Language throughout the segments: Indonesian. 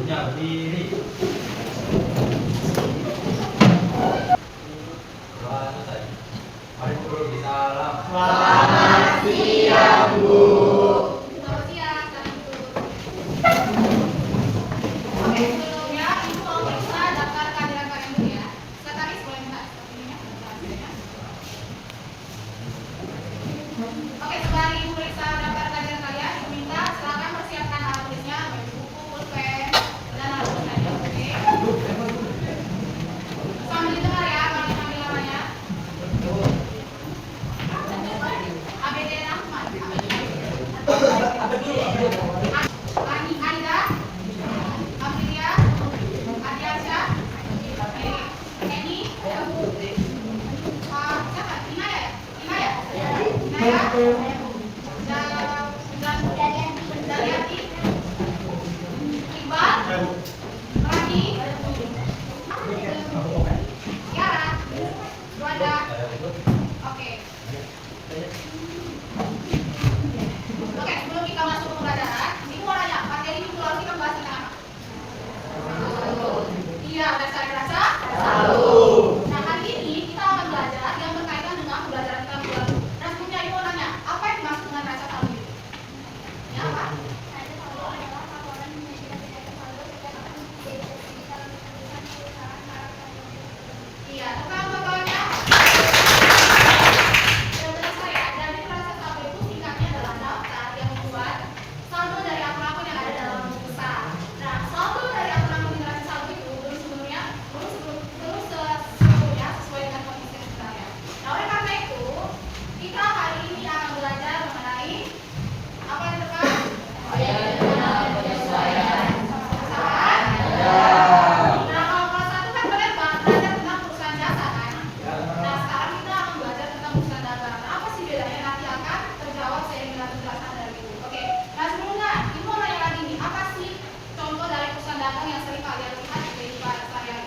Waktunya berdiri. Mari dulu disalam. Selamat siang, Bu. Selamat siang, Oke, sebelumnya Ibu mau periksa daftar kehadiran kalian dulu ya. Sekretaris boleh minta ininya, hasilnya. Oke, sebelum Ibu periksa daftar kehadiran kalian, Ibu minta silakan persiapkan alat tulisnya, bagi buku, pulpen, dan alat tulisannya. Oke. Sambil didengar ya, kalau diambil namanya. ABD Rahman. Ani Aida, Amelia, Adiasya, Eni, siapa? Inaya ya? Inaya? Inaya? Daliati, Iqbal, Rani, Tiara, Duanda. Oke. Oke, sebelum kita masuk ke pembelajaran, Ibu mau nanya, materi minggu lalu kita bahas tentang apa? Iya, udah saya rasa? Tahu. Nah, hari ini kita akan belajar yang berkaitan dengan pembelajaran kita minggu lalu. Nah, sebelumnya Ibu mau nanya, apa yang dimaksud dengan rasa salju itu? Ini apa? Iya, tukang-tukangnya. Jadi rasa saldo itu singkatnya adalah daftar yang membuat saldo dari akun-akun yang ada dalam buku besar. Nah, saldo dari akun-akun interaksi saldo itu sebelumnya sesuai dengan kondisi yang sebenarnya. Nah, oleh karena itu, kita hari ini akan belajar mengenai apa yang dekat? Nah, kalau kelas 1 kan kalian belajar tentang perusahaan jasa kan? Nah, sekarang kita akan belajar tentang perusahaan dagang. Nah, apa sih bedanya? Nanti akan terjawab seiring dengan penjelasan dari Ibu. Oke. Nah, sebelumnya Ibu mau nanya lagi nih, apa sih contoh dari perusahaan dagang yang sering kalian lihat di kehidupan sehari-hari?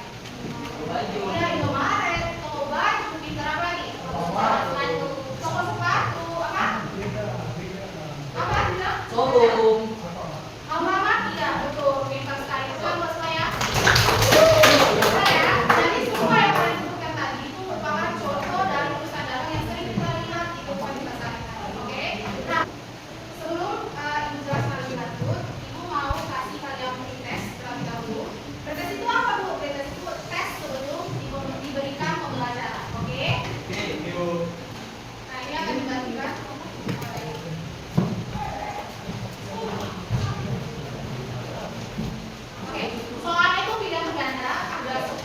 Udah Indomaret, toko baju, pintar apa lagi? Toko sepatu, apa? Apa bilang? Showroom. Alfamart, iya betul, pintar sekali. Itu kan buat saya. Jadi semua yang kalian sebutkan tadi itu merupakan contoh dari perusahaan dagang yang sering kita lihat di kehidupan kita sehari-hari. Oke. Nah, sebelum Ibu jelaskan lebih lanjut, Ibu mau kasih kalian pretest terlebih dahulu. Pretest itu apa, Bu? Pretest itu tes sebelum diberikan pembelajaran. Oke? Oke, Ibu. Nah, ini akan dibagikan. Oke, soalnya itu pilihan ganda ada 10.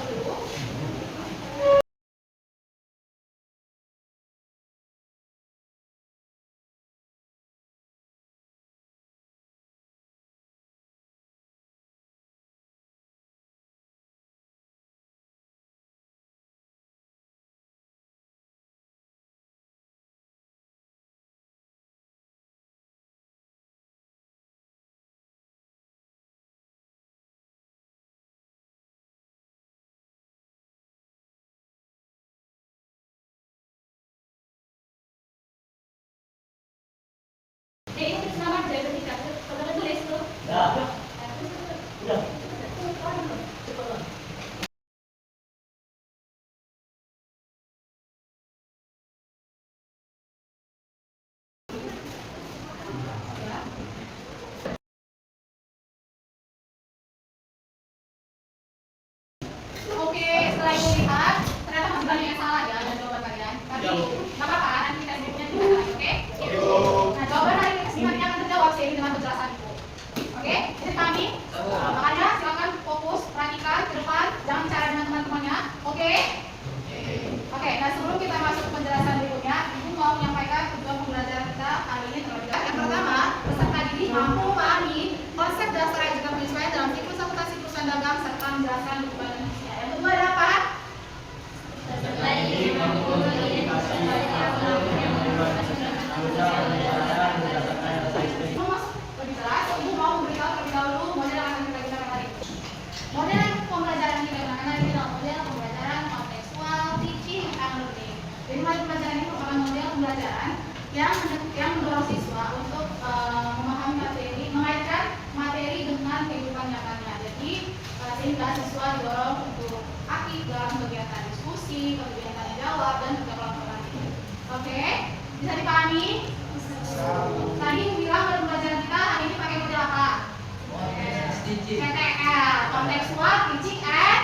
Jadi itu nama dari tidak kalau tulis tuh. Oke, setelah Ibu lihat, ternyata masih banyak yang salah ya dan jawaban kalian. Tapi nggak apa-apa, nanti kita sebutnya juga lagi, oke? Nah, jawaban hari ini sebenarnya akan terjawab seiring dengan penjelasan Ibu. Oke, jadi kami. Makanya silakan fokus, perhatikan ke depan, jangan bicara dengan teman-temannya, oke? Oke, nah sebelum kita masuk ke penjelasan berikutnya, Ibu mau menyampaikan tujuan pembelajaran kita hari ini terlebih dahulu. Yang pertama, peserta didik mampu memahami konsep dasar yang juga penyesuaian dalam siklus akuntansi perusahaan dagang serta menjelaskan lingkungan Indonesia. Yang kedua ada apa? Lebih jelas, Ibu mau memberitahu terlebih dahulu model yang akan kita gunakan hari ini. Model pembelajaran yang kita gunakan hari ini adalah model pembelajaran kontekstual teaching and learning. Jadi model pembelajaran ini merupakan model pembelajaran yang mendorong siswa untuk memahami materi, mengaitkan materi dengan kehidupan nyatanya. Jadi KTL, Contextual Teaching and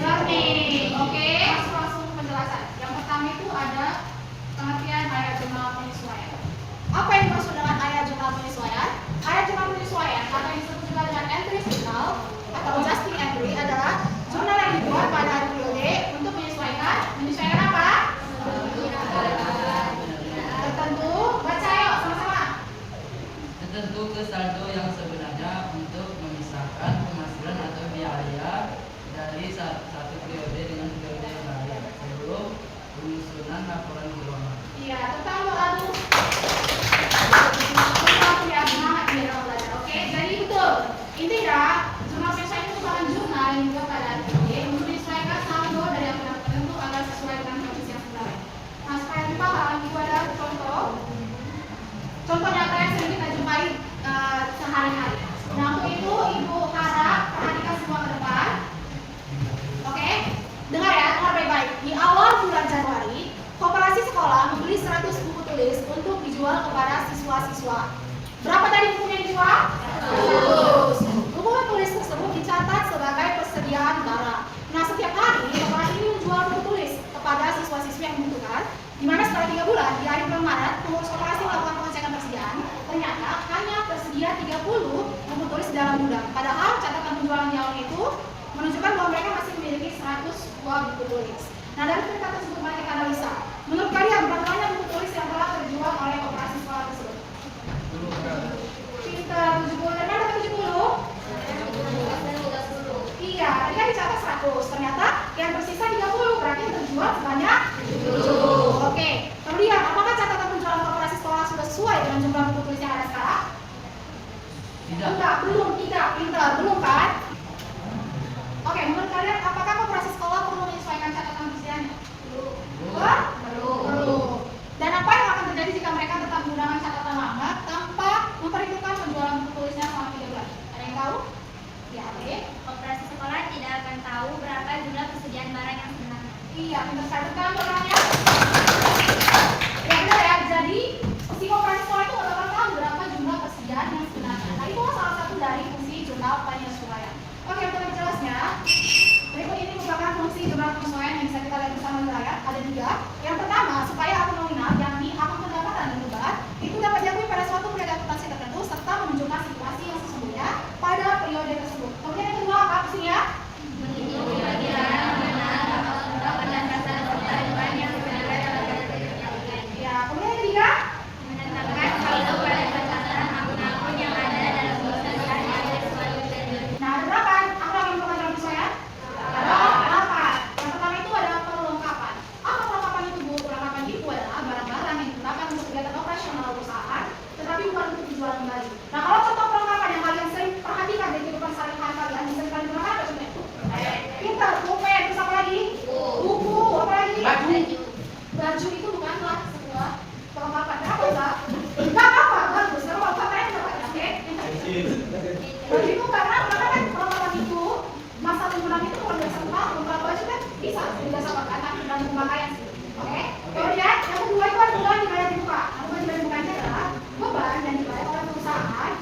Learning. Oke, langsung penjelasan. Yang pertama itu ada pengertian ayat jurnal penyesuaian. Apa yang dimaksud dengan ayat jurnal penyesuaian? Ayat jurnal penyesuaian atau yang disebut juga dengan entry journal atau adjusting entry adalah jurnal yang dibuat pada hari periode untuk menyesuaikan apa? Tertentu. Baca yuk sama-sama. Tertentu ke saldo yang sebenarnya untuk memisahkan penghasilan atau biaya dari satu periode dengan periode yang lain sebelum penyusunan laporan keuangan. Iya, tetap lalu. Oke, jadi betul. Intinya, jurnal penyesuaian itu merupakan jurnal yang dibuat pada hari ini untuk menyesuaikan saldo dari akun tertentu agar sesuai dengan kondisi yang sebenarnya. Nah, supaya lebih paham, itu ada contoh nyata yang sering kita jumpai sehari-hari. Nah, untuk itu Ibu harap perhatikan semua ke depan. Oke, dengar ya, dengar baik-baik. Di awal bulan Januari, Koperasi sekolah membeli 100 buku tulis untuk dijual kepada siswa-siswa. Berapa tadi bukunya yang dijual? 100. Buku tulis tersebut dicatat sebagai persediaan barang. Nah, setiap hari koperasi ini menjual buku tulis kepada siswa-siswi yang membutuhkan. Di mana setelah 3 bulan, di akhir bulan Maret, pengurus koperasi melakukan pengecekan persediaan. Ternyata hanya tersedia 30 buku tulis di dalam gudang. Padahal catatan penjualan di awal itu menunjukkan bahwa mereka masih memiliki 100 buah buku tulis. Nah, dari data tersebut mari kita analisa. Menurut kalian berapa banyak buku tulis yang telah terjual oleh koperasi sekolah tersebut? Pintar, 70. Dari mana 70? Iya, tadi kan dicatat 100. Ternyata yang tersisa 30, berarti yang terjual sebanyak 70. Oke. Kemudian, apakah catatan penjualan koperasi sekolah sudah sesuai dengan jumlah buku tulis yang ada sekarang? Tidak. Enggak, belum. Tidak, pintar. Belum kan? Oke, menurut kalian apakah koperasi sekolah perlu menyesuaikan catatan persediaannya? Perlu. Dan apa yang akan terjadi jika mereka tetap menggunakan catatan lama tanpa memperhitungkan penjualan buku tulisnya selama 3 bulan? Ada yang tahu? Ya, oke. Koperasi sekolah tidak akan tahu berapa jumlah persediaan barang yang sebenarnya. Iya, pintar sekali kan orangnya. Ya benar ya, jadi si koperasi sekolah itu nggak bakal tahu berapa jumlah persediaan yang sebenarnya. Nah, itu salah satu dari fungsi jurnal penyesuaian. Oke, untuk lebih jelasnya, berikut ini merupakan fungsi jurnal penyesuaian yang bisa kita lihat bersama di layar. Ada 3. Yang pertama, supaya akun nominal, yakni akun pendapatan dan beban, itu dapat diakui pada suatu periode akuntansi tertentu serta menunjukkan situasi yang sesungguhnya pada periode tersebut. Kemudian yang kedua apa fungsinya? Ya, kemudian yang ketiga? Menetapkan saldo pada catatan akun-akun yang ada dalam perusahaan yang sesuai dengan. Nah, ada berapa akun yang merupakan dalam penyesuaian? Ada 8. Yang pertama itu ada perlengkapan. Apa perlengkapan itu, Bu? Perlengkapan itu adalah barang-barang yang digunakan untuk kegiatan operasional perusahaan, tetapi bukan untuk dijual kembali. Nah, kalau contoh perlengkapan yang kalian sering perhatikan di kehidupan sehari-hari kalian, bisa kalian gunakan apa contohnya? Pintar, pulpen, terus apa lagi? Buku, apa lagi? Baju itu bukanlah sebuah perlengkapan. Kenapa enggak? Enggak apa-apa, bagus. Kalau perlengkapan enggak apa-apa, oke? Baju itu karena kan perlengkapan itu masa penggunaan itu kalau biasa tahun, kalau baju kan bisa pakai tapi dalam pemakaian sih. Oke? Kemudian yang kedua itu ada beban dibayar di muka. Nah, beban dibayar di mukanya adalah beban yang dibayar oleh perusahaan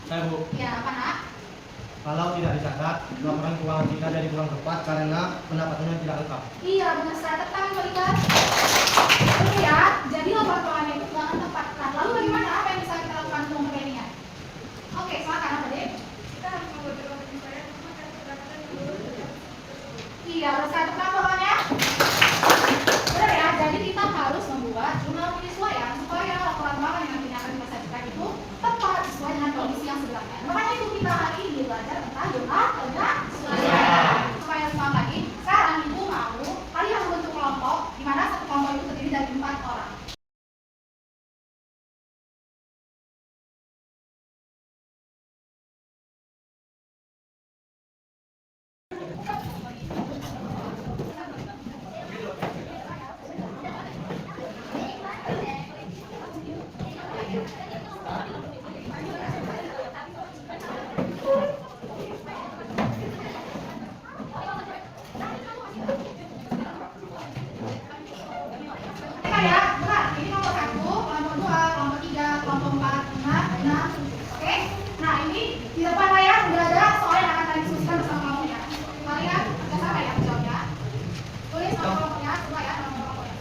Saya Bu. Ya, apa nak? Kalau tidak dicatat, laporan keuangan kita jadi kurang tepat karena pendapatannya tidak lengkap. Iya, benar saya kami melihat. Oke ya, jadi laporan keuangan itu nggak akan tepat. Nah, lalu bagaimana? Apa yang bisa kita lakukan untuk memperbaikinya? Oke, silakan apa deh? Kita harus membuat penyesuaian karena pendapatan yang belum. Iya, saya tekan bawahnya. Benar ya, jadi kita harus membuat jurnal penyesuaian supaya laporan keuangan yang nantinya akan kita sajikan itu tepat sesuai dengan kondisi yang sebenarnya. Makanya itu kita hari ini belajar tentang jurnal penyesuaian. Supaya semua lagi, sekarang ibu mau kalian membentuk kelompok di mana satu kelompok itu terdiri dari 4 orang. Ya, benar. Ini kelompok 1, kelompok 2, kelompok 3, kelompok 4, 5, 6. Oke. Nah, ini di depan layar sudah ada soal yang akan kalian diskusikan bersama kelompoknya. Kalian ada sama ya jawabnya? Tulis nama kelompoknya, coba ya nama kelompoknya.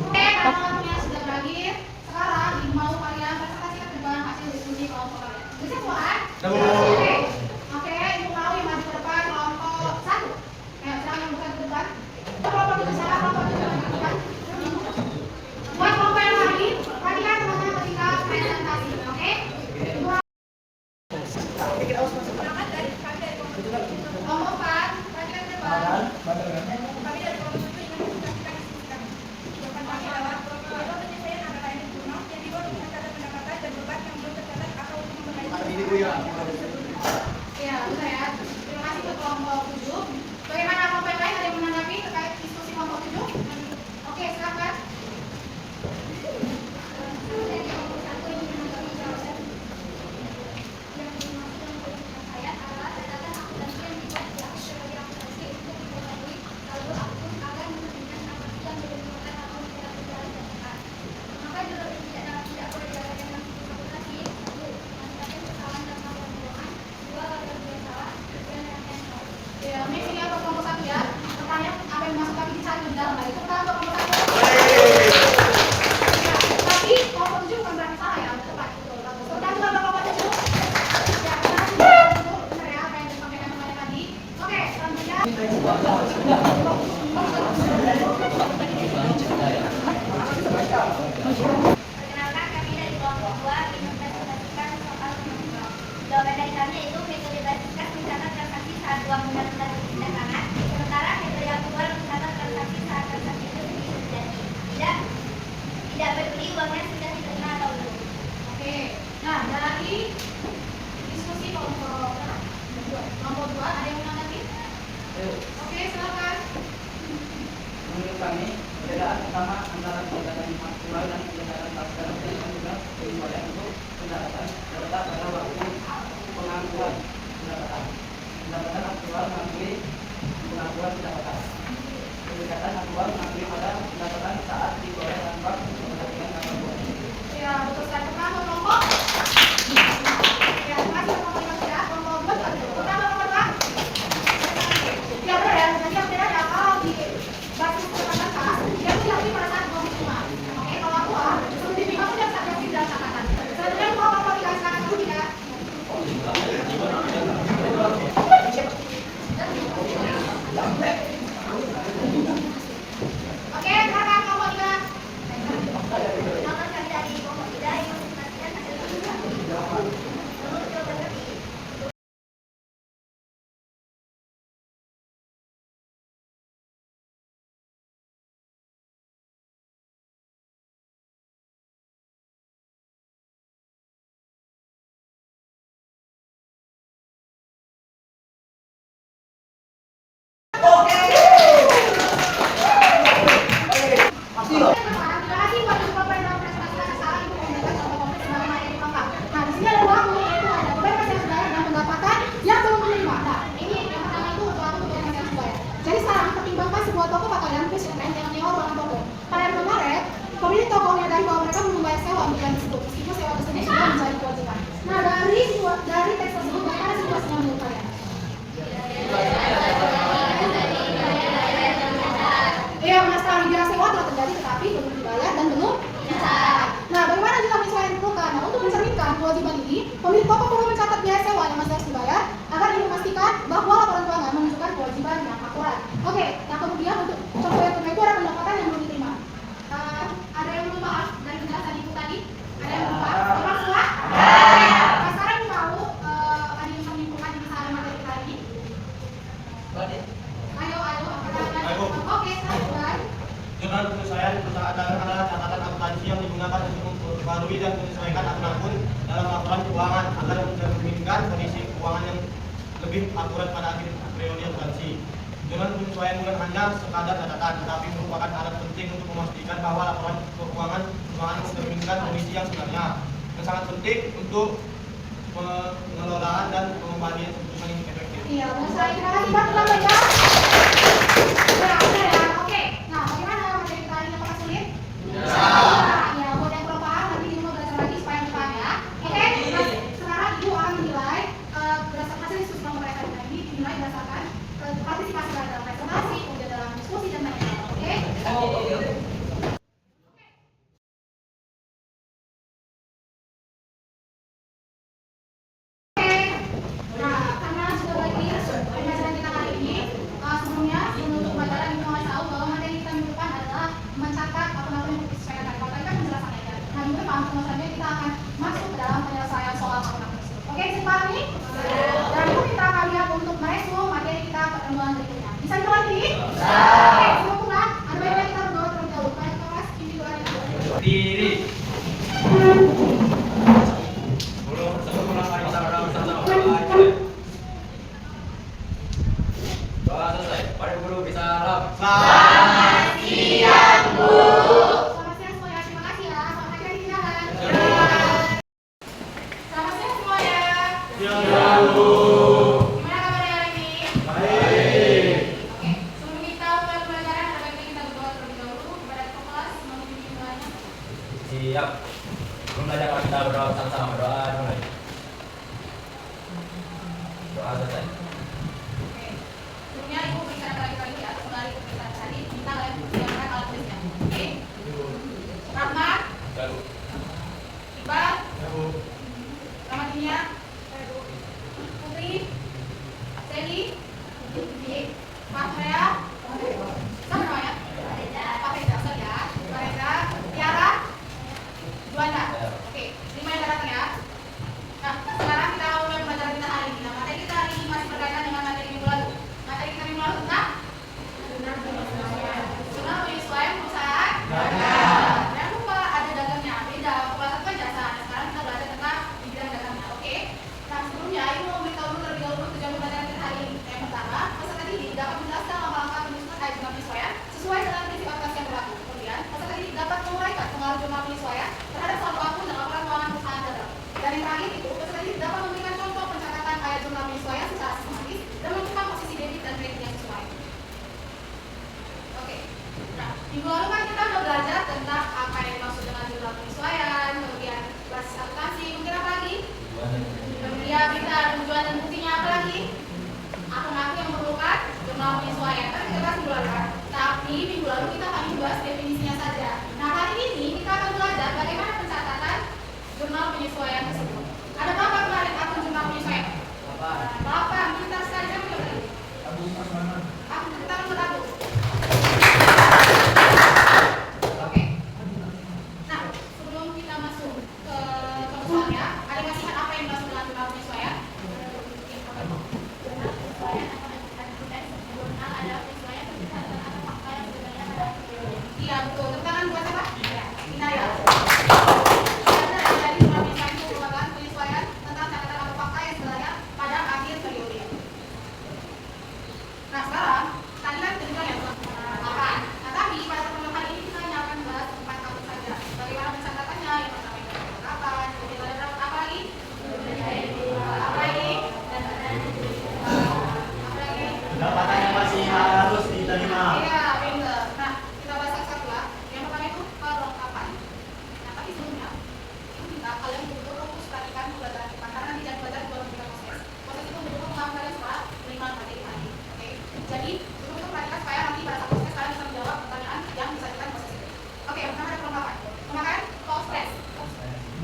Oke, karena waktunya sudah berakhir, sekarang ibu mau kalian presentasikan tentang hasil diskusi kelompok kalian. Bisa semua kan? Oke. Oke, ibu mau yang maju ke depan kelompok 1. Silakan yang buka ke depan. Kelompok itu siapa? Kelompok itu siapa? Buat kelompok yang lain, kalian teman-teman ketika presentasi, oke? Kelompok 4, perhatikan ke depan. Kami dari kelompok 7 ingin mengucapkan diskusikan. Jawaban kami adalah bahwa penyelesaian antara yang dibunuh yang dibuat untuk mencatat pendapatan dan beban yang belum tercatat atau untuk memperbaiki. Ya, benar ya. Terima kasih ke kelompok 7. Bagaimana kelompok yang lain ada yang menanggapi terkait diskusi kelompok 7? Oke, silakan. Dari kelompok 1 ingin menanggapi jawaban yang dimaksud dalam penyelesaian adalah catatan akuntansi yang dibuat sebagai akuntansi untuk diketahui lalu akun agar menunjukkan apa yang belum dilakukan atau tidak berjalan dengan tepat. Maka jurnal ini tidak boleh dilakukan dengan akuntansi. 1. Menyebabkan kesalahan dalam laporan keuangan. 2. Laporan tidak salah. 3. Rangkaian nol. Ya, ini untuk kelompok 1 ya. Pertanyaan apa yang masuk kami dicari di dalam lagi. Tentang untuk kelompok 1. Ya, tapi kelompok 7 bukan berarti salah ya. Tepat, betul. Bagus. Tentang kelompok 7. Ya, terima kasih kelompok 7. Benar ya apa yang disampaikan kemarin tadi. Oke, selanjutnya. Perkenalkan, kami dari kelompok 2 ingin mempresentasikan soal penunjang. Jawaban dari kami yaitu metode basikas mencatat transaksi saat uang benar-benar berpindah tangan, sementara metode aktual mencatat transaksi saat transaksi itu terjadi. Tidak peduli uangnya sudah diterima atau belum. Oke. Nah, dari diskusi kelompok 2 ada yang menanggapi? Oke, silakan. Menurut kami, perbedaan utama antara pendapatan aktual dan pendapatan pasca dan juga penyesuaian untuk pendapatan terletak pada waktu pengakuan pendapatan. Pendapatan aktual mengakui pengakuan pendapatan. Pendapatan aktual mengakui pada pendapatan saat digoreng tanpa memperhatikan kemampuan. Ya, betul sekali. Tentang kelompok. Ya, terima kasih kelompok 5 ya. Kelompok 2 juga betul. Tentang kelompok 2. Ya, benar ya. Jadi yang beda ya kalau di basis pendapatan kas, dia tuh diakui pada saat uang diterima. Oke, kalau aktual, sebelum diterima tuh dia bisa diakui dalam catatan. Selanjutnya kelompok 3 silakan dulu ya. sudah menjadi kewajiban. Nah, dari teks tersebut bagaimana situasinya menurut kalian? Iya, Mas Tari bilang sewa telah terjadi tetapi belum dibayar dan belum dicatat. Nah, bagaimana jumlah penyesuaian diperlukan? Nah, untuk mencerminkan kewajiban ini, pemilik toko perlu mencatat biaya sewa yang masih harus dibayar agar ini memastikan bahwa laporan keuangan menunjukkan kewajiban yang akurat. Oke, nah kemudian untuk contoh yang kedua itu ada pendapatan yang belum diterima. Ada yang belum paham dari penjelasan ibu tadi? Ada yang belum paham? Paham semua? Nah, sekarang ibu mau ada yang menyimpulkan di masalah materi kita ini? Ayo, Ayo. Oke, sabar. Jurnal penyesuaian perusahaan adalah catatan akuntansi yang digunakan untuk memperbarui dan menyesuaikan akun-akun dalam laporan keuangan agar mencerminkan kondisi keuangan yang lebih akurat pada akhir periode akuntansi. Jurnal penyesuaian bukan hanya sekadar catatan, tetapi merupakan alat penting untuk memastikan bahwa laporan keuangan mencerminkan kondisi yang sebenarnya. Yang sangat penting untuk pengelolaan dan pengembalian keputusan yang efektif. Iya, terima kasih banget ya. Nah, udah ya. Oke. Nah, bagaimana materi kita hari ini? Apakah sulit? Ya, buat yang kurang paham nanti di rumah belajar lagi supaya yang paham ya. Oke. Nah, sekarang ibu akan menilai berdasarkan hasil diskusi kelompok mereka ini dinilai berdasarkan partisipasi dalam presentasi, kemudian dalam diskusi dan lain-lain. Oke? Nah, karena sudah bagi pembelajaran kita kali ini, sebelum untuk pembelajaran ibu mau tahu bahwa materi kita minggu depan adalah mencatat akun-akun yang disesuaikan. Kalau tadi kan penjelasannya kan. Nah, minggu depan selanjutnya kita akan masuk ke dalam penyelesaian soal akun-akun tersebut. Oke, bisa dipahami? Dan itu kita akan lihat untuk meresum materi kita pertemuan berikutnya. Bisa dipahami? Oke, sebelum pulang, ada baiknya kita berdoa terlebih dahulu. Baik, kelas ini doanya dulu. Diri. Doa selesai. Mari guru bisa harap. Selamat siang semuanya, terima kasih ya. Selamat pagi di jalan. Selamat siang semuanya. Gimana kabarnya hari ini? Baik. Oke, sebelum kita mulai pembelajaran, ada baiknya kita berdoa terlebih dahulu kepada ketua kelas, semoga doanya. Siap. Belum belajar kalau kita berdoa sama-sama. Berdoa mulai. Doa selesai. Oke, sebelumnya ibu berikan lagi ya, kembali ke kita tadi, minta kalian siapkan alat tulisnya. Oke? Rahmat, Iqbal, Rahmatinia, Putri, Seli, Pak Freya, siapa namanya? Pak Reza, sorry ya. Pak Reza, Tiara, Juanda. Oke, 5 yang datang ya. Nah, sekarang kita mulai pembelajaran kita hari ini. Nah, materi kita hari ini masih berkaitan dengan materi minggu lalu. Materi kita minggu lalu tentang jurnal penyesuaian perusahaan. Jangan lupa ada dagangnya. Beda, kelas 1 kan jasa. Nah, sekarang kita belajar tentang di bidang dagangnya. Oke? Nah, sebelumnya ibu mau beritahu dulu terlebih dahulu tujuan pembelajaran kita hari ini. Yang pertama, peserta didik dapat menjelaskan langkah-langkah penyusunan jurnal penyesuaian sesuai dengan prinsip aplikasi yang berlaku. Kemudian, peserta didik dapat menguraikan pengaruh jurnal penyesuaian terhadap suatu akun dan laporan keuangan perusahaan dagang. Dan yang terakhir itu, peserta didik dapat memberikan contoh pencatatan ayat jurnal penyesuaian secara sistematis dan menentukan posisi debit dan kredit yang sesuai. Oke. Nah, minggu lalu kan kita udah belajar tentang apa yang dimaksud dengan jurnal penyesuaian, kemudian basis akuntansi, mungkin apa lagi? Kemudian kita tujuan dan fungsinya apa lagi? Akun-akun yang memerlukan jurnal penyesuaian. Kan kita bahas minggu lalu kan? Tapi minggu lalu kita hanya bahas definisinya saja. Nah, hari ini kita akan belajar bagaimana pencatatan jurnal penyesuaian tersebut. Ada berapa kemarin akun jurnal penyesuaian? 8. Kita saja mencoba lagi. Akun kita nomor 1. Oke. Nah, sebelum kita masuk ke soalnya, ada yang masih ingat apa yang dimaksud dengan jurnal penyesuaian? Iya, betul. Tepuk tangan buat siapa? Kita ya. Jadi jurnal penyesuaian itu merupakan penyesuaian tentang catatan atau fakta yang sebenarnya pada akhir periode. Nah, sekarang tadi kan kita bilang ya apa? Nah, tapi pada pertemuan kali ini kita hanya akan bahas 4 akun saja. Bagaimana pencatatannya? Yang pertama itu kapan? Kemudian ada berapa? Apa lagi? Apa lagi? Apa lagi? Pendapatan yang masih harus diterima. Iya, benar. Nah, kita bahas satu-satu ya. Yang pertama itu perlengkapan. Nah, tapi sebelumnya, kita minta kalian untuk Jadi untuk perhatikan supaya nanti pada saat proses kalian bisa menjawab pertanyaan yang disajikan di proses itu. Oke, yang pertama ada perlengkapan. Perlengkapan podcast.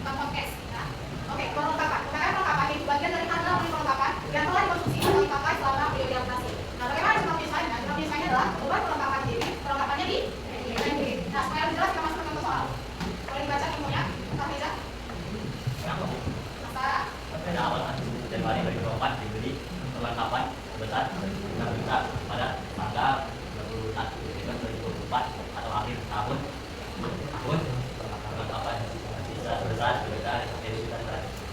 Bukan podcast. Ya. Oke, perlengkapan. Perlengkapan yaitu bagian dari anda membeli perlengkapan yang telah dikonsumsi atau dipakai selama periode adaptasi. Nah, bagaimana jumlah penyelesaiannya? Jumlah penyelesaiannya adalah beban perlengkapan ini, perlengkapannya di. Nah, supaya lebih jelas kita masuk ke contoh soal. Boleh dibaca contohnya, Kak Reza? Mas Pada awal Januari 2024 dibeli perlengkapan sebesar 6 juta pada tanggal 31 Desember 2024 atau akhir tahun perlengkapan sisa sebesar 2 juta dari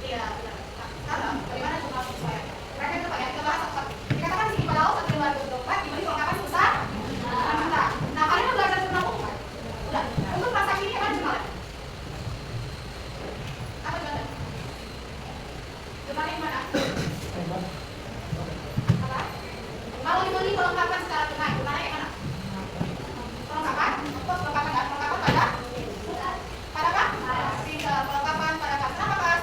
Iya, benar. Nah, sekarang bagaimana jumlah penyelesaian? Mereka itu Pak ya, kita bahas satu-satu. Dikatakan di sini pada awal 1 Januari 2024 dibeli perlengkapan sebesar 6 juta. Nah, kalian udah belajar jumlah bukan? Udah. Untuk transaksi ini gimana jumlahnya? Apa jumlahnya? Jumlahnya gimana? Apa? Kalau dibeli perlengkapan secara tunai, jumlahnya kayak mana? Perlengkapan? Kos perlengkapan kan? Perlengkapan pada apa? Perlengkapan pada kas. Kenapa kas?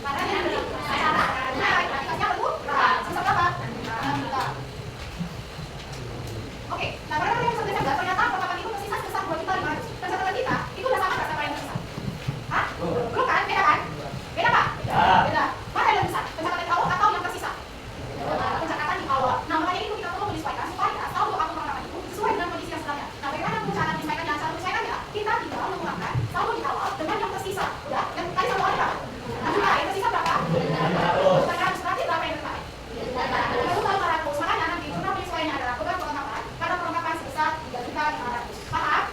Karena dia beli acara. Nah, kasnya betul? Sebesar berapa? 6 juta. Oke, nah pada yang bisa Desember ternyata perlengkapan itu tersisa sebesar 2.500.000. Dan catatan kita itu udah sama nggak sama yang tersisa? Hah? Belum kan? Beda kan? Beda Pak? Beda. Mana yang lebih besar? Pencatatan di awal atau yang tersisa? Pencatatan di awal. Nah, makanya itu kita perlu menyesuaikan supaya saldo akun perlengkapan itu sesuai dengan kondisi yang sebenarnya. Nah, bagaimana cara menyesuaikan dan cara menyesuaikannya? Kita tinggal menggunakan saldo di awal dengan yang tersisa. Udah? Yang tadi saldo awalnya berapa? 6 juta. Yang tersisa berapa? 400. Berarti berapa yang terpakai? 400. Makanya nanti jumlah penyesuaiannya adalah beban perlengkapan karena perlengkapan sebesar 3.500. Paham?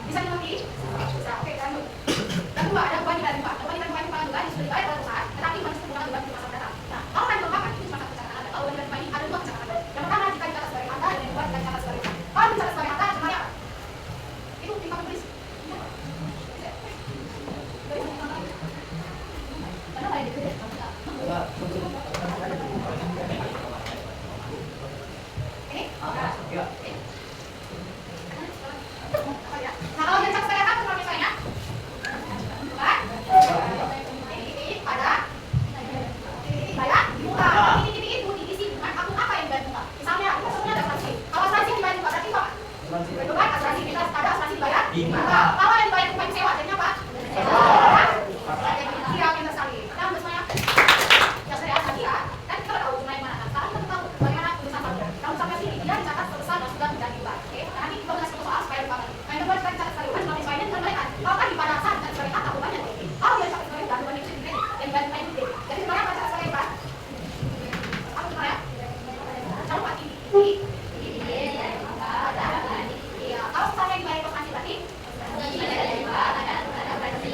Bisa dimengerti? Bisa. Oke, lanjut. Kedua, ada beban dibalik beban. Beban dibalik beban bukan beban sudah dibayar oleh perusahaan, tetapi masih menggunakan beban di masa mendatang. Nah, kalau tadi perlengkapan itu cuma satu pencatatan Anda. Kalau beban dibalik ini ada dua pencatatan. Yang pertama jika dicatat sebagai harta dan yang kedua jika dicatat sebagai beban. Kalau dicatat sebagai harta jumlahnya apa? Itu tingkat tulis. Kenapa ini gede? Ini? Nah, kalau dicatat sebagai harta jumlah penyelesaiannya? Bukan? Ini pada bayar di muka. Ini itu diisi dengan akun apa yang dibayar di muka. Misalnya, ini maksudnya ada asuransi. Kalau asuransi yang dibayar di muka berarti apa? Beban asuransi. Kita ada asuransi dibayar di muka. Kalau yang dibayar di muka sewa, jadinya apa? Siap, yang tersali. Nah, semuanya yang saya tadi ya, kan kita tahu jumlah yang mana. Nah, sekarang kita tahu bagaimana tulisan saldo. Kalau sampai sini dia dicatat sebesar dan sudah menjadi beban. Oke, nah nanti kita bahas soal supaya lupa lagi. Nah, yang kedua kita dicatat sebagai beban, jumlah penyelesaiannya dikembalikan. Kalau tadi pada saat dicatat sebagai harta bebannya tinggi. Kalau dia dicatat sebagai beban, bebannya itu tinggi. Dan beban itu tinggi. Jadi sebenarnya kalau dicatat sebagai beban, apa sebenarnya? Jangan lupa tinggi. Iya, kalau misalnya dibayar asuransi berarti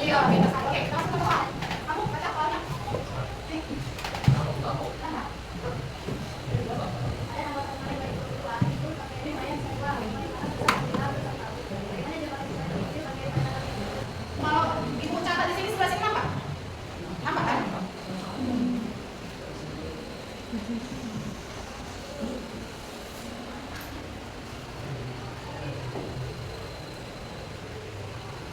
iya, bebas. Oke, kita masuk ke soal. Kamu baca soalnya. Kalau ibu catat di sini sebelah sini nampak? Nampak kan?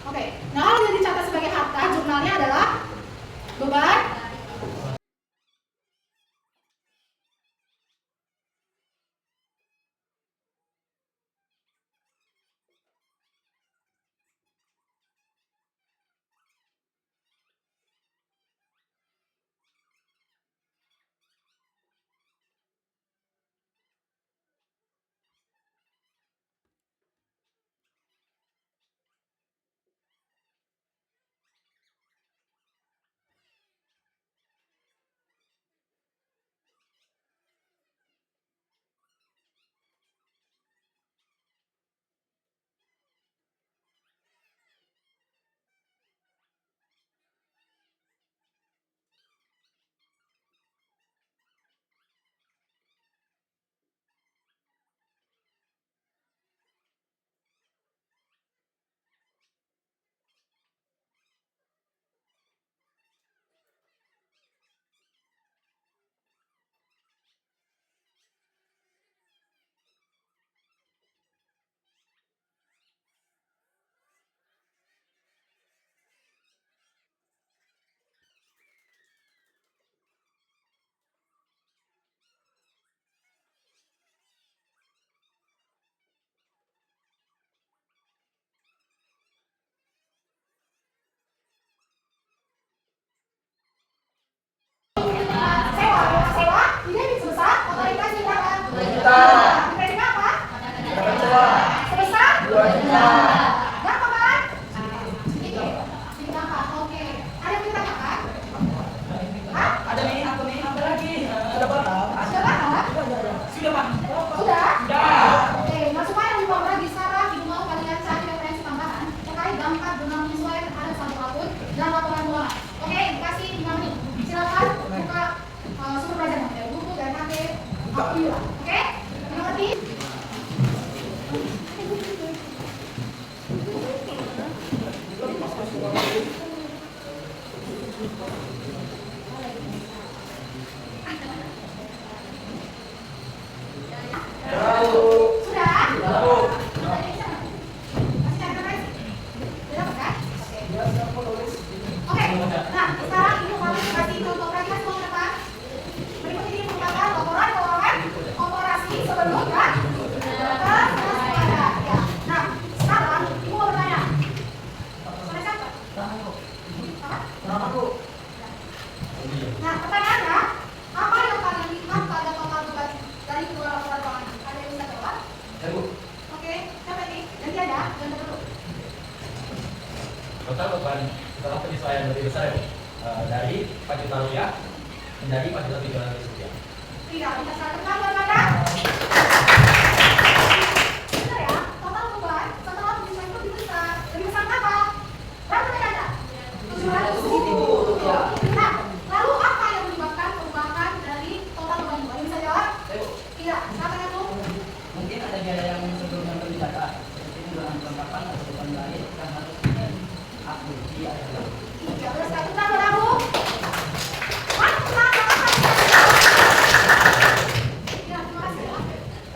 Oke, nah kalau yang dicatat sebagai harta jurnalnya adalah beban. Dibanding apa? Dapat sewa. Sebesar? 2 juta. Gampang kan? Sedikit. Sedikit gampang. Oke. Ada yang ditanyakan? Hah? Ada nih, aku nih, apa lagi? Sudah paham? Sudah paham? Sudah paham. Sudah? Sudah. Oke, nah supaya lebih lagi Sarah, ibu mau kalian cari referensi tambahan terkait dampak dengan menyesuaikan terhadap satu akun dan laporan keuangan. Oke, dikasih 5 menit. Silakan buka sumber pelajaran dari buku dan HP akun. Oke? Mengerti? Sudah? Sudah di sana? Masih cari referensi? Sudah dapat kan? Oke. Nah, sekarang ibu mau kasih contoh perhatian semua berapa? Berikut ini merupakan laporan keuangan korporasi sebelum dan waspada. Ya. Nah, sekarang ibu mau bertanya. Sudah siapa? Apa? Nah, pertanyaannya, apa yang kalian lihat pada total beban dari kedua laporan keuangan? Ada yang bisa jawab? Oke, siapa nih? Ganti ada, ganti dulu. Total beban setelah penyesuaian lebih besar ya, dari 4 juta rupiah menjadi 4.700.000 rupiah. Tidak, bisa saya tekan buat Anda. Benar ya, total beban setelah penyesuaian lebih besar. Lebih besar apa? Berapa tadi Anda? 700.000 rupiah. Nah, lalu apa yang menyebabkan perubahan dari total beban itu? Ada yang bisa jawab? Tidak, silakan aku. Mungkin ada biaya yang sebelumnya berbicara, seperti bulan kelengkapan atau beban lain yang harus diakui adalah. Iya, terus saya tekan buat aku. Mana? Ya, terima kasih ya.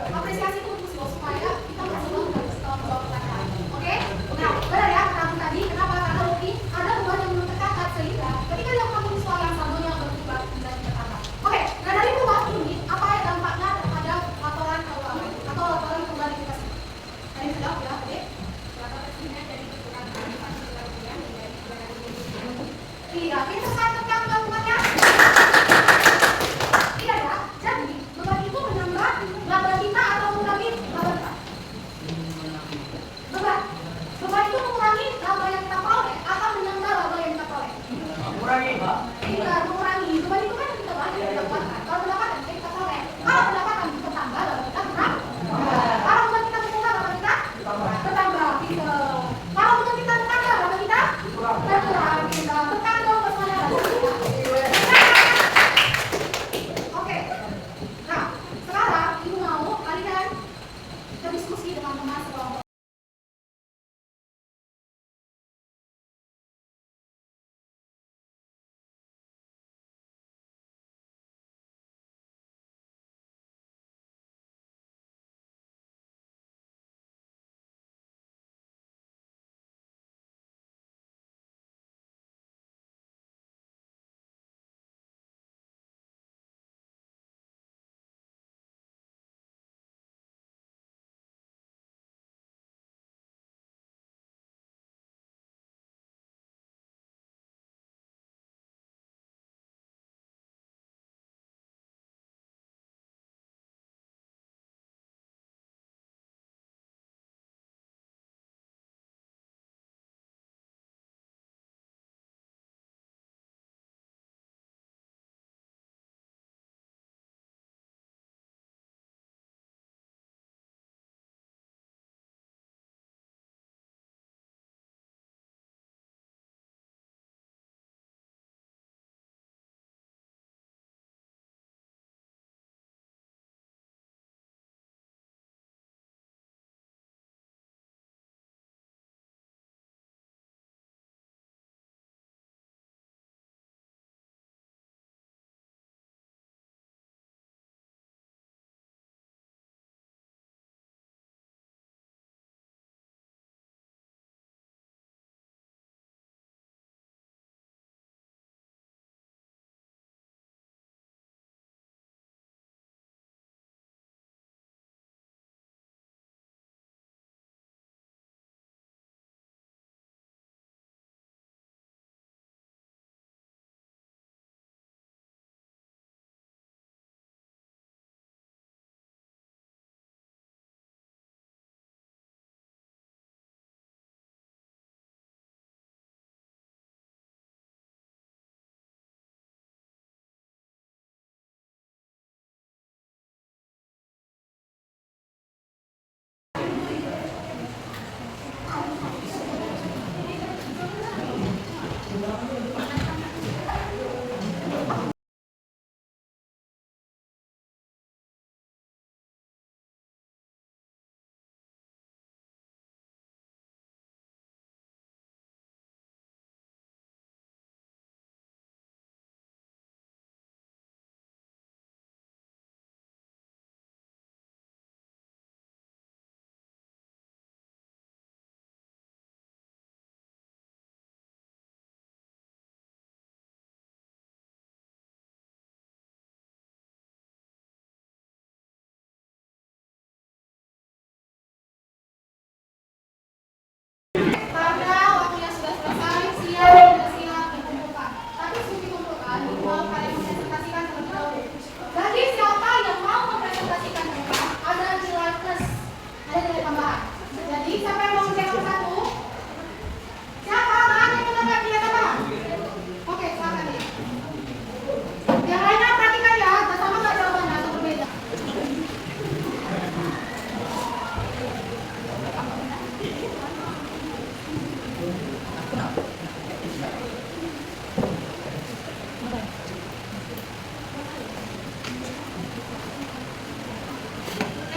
Apresiasi itu untuk siswa supaya kita masih mau menjawab pertanyaan. Oke? Nah, benar ya kata tadi. Kenapa? Karena Lucky ada beban yang belum tercatat sehingga ketika dia melakukan soal yang saldonya berubah menjadi tercatat. Oke, nah dari perubahan ini apa ya dampaknya terhadap laporan keuangan atau laporan keuangan investasi? Tadi sudah ya, Dek? Tidak,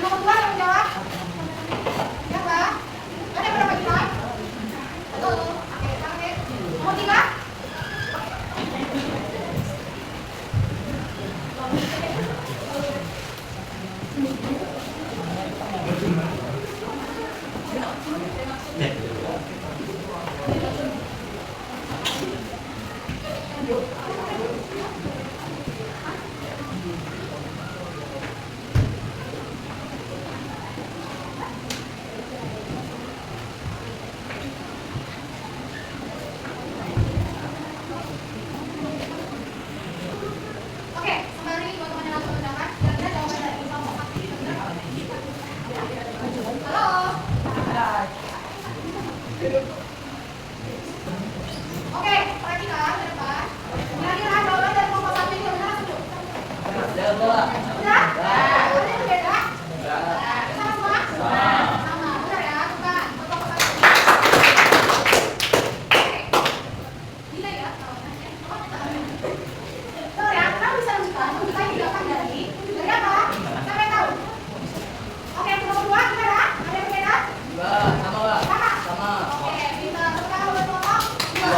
nomor 2 yang menjawab. Siapa? Ada berapa kita? Satu. Oke, oke. Nomor 3. Oke, sembari buat teman yang langsung menjawab, kira-kira jawaban dari kelompok aktif itu benar apa? Halo. Oke, perhatikan ke depan. Kira-kira jawaban dari kelompok satu itu benar atau tidak? Benar? Nah, ada yang berbeda? Sama semua? Sama. Benar ya, bukan. Untuk kelompok satu. Oke. Gila ya, jawabannya. Benar ya, kita bisa lanjutkan. Kita didapatkan dari apa? Siapa yang tahu? Oke, yang nomor 2 gimana? Ada yang berbeda? Sama, Pak. Sama? Sama. Oke, pintar. Sekarang buat kelompok 2.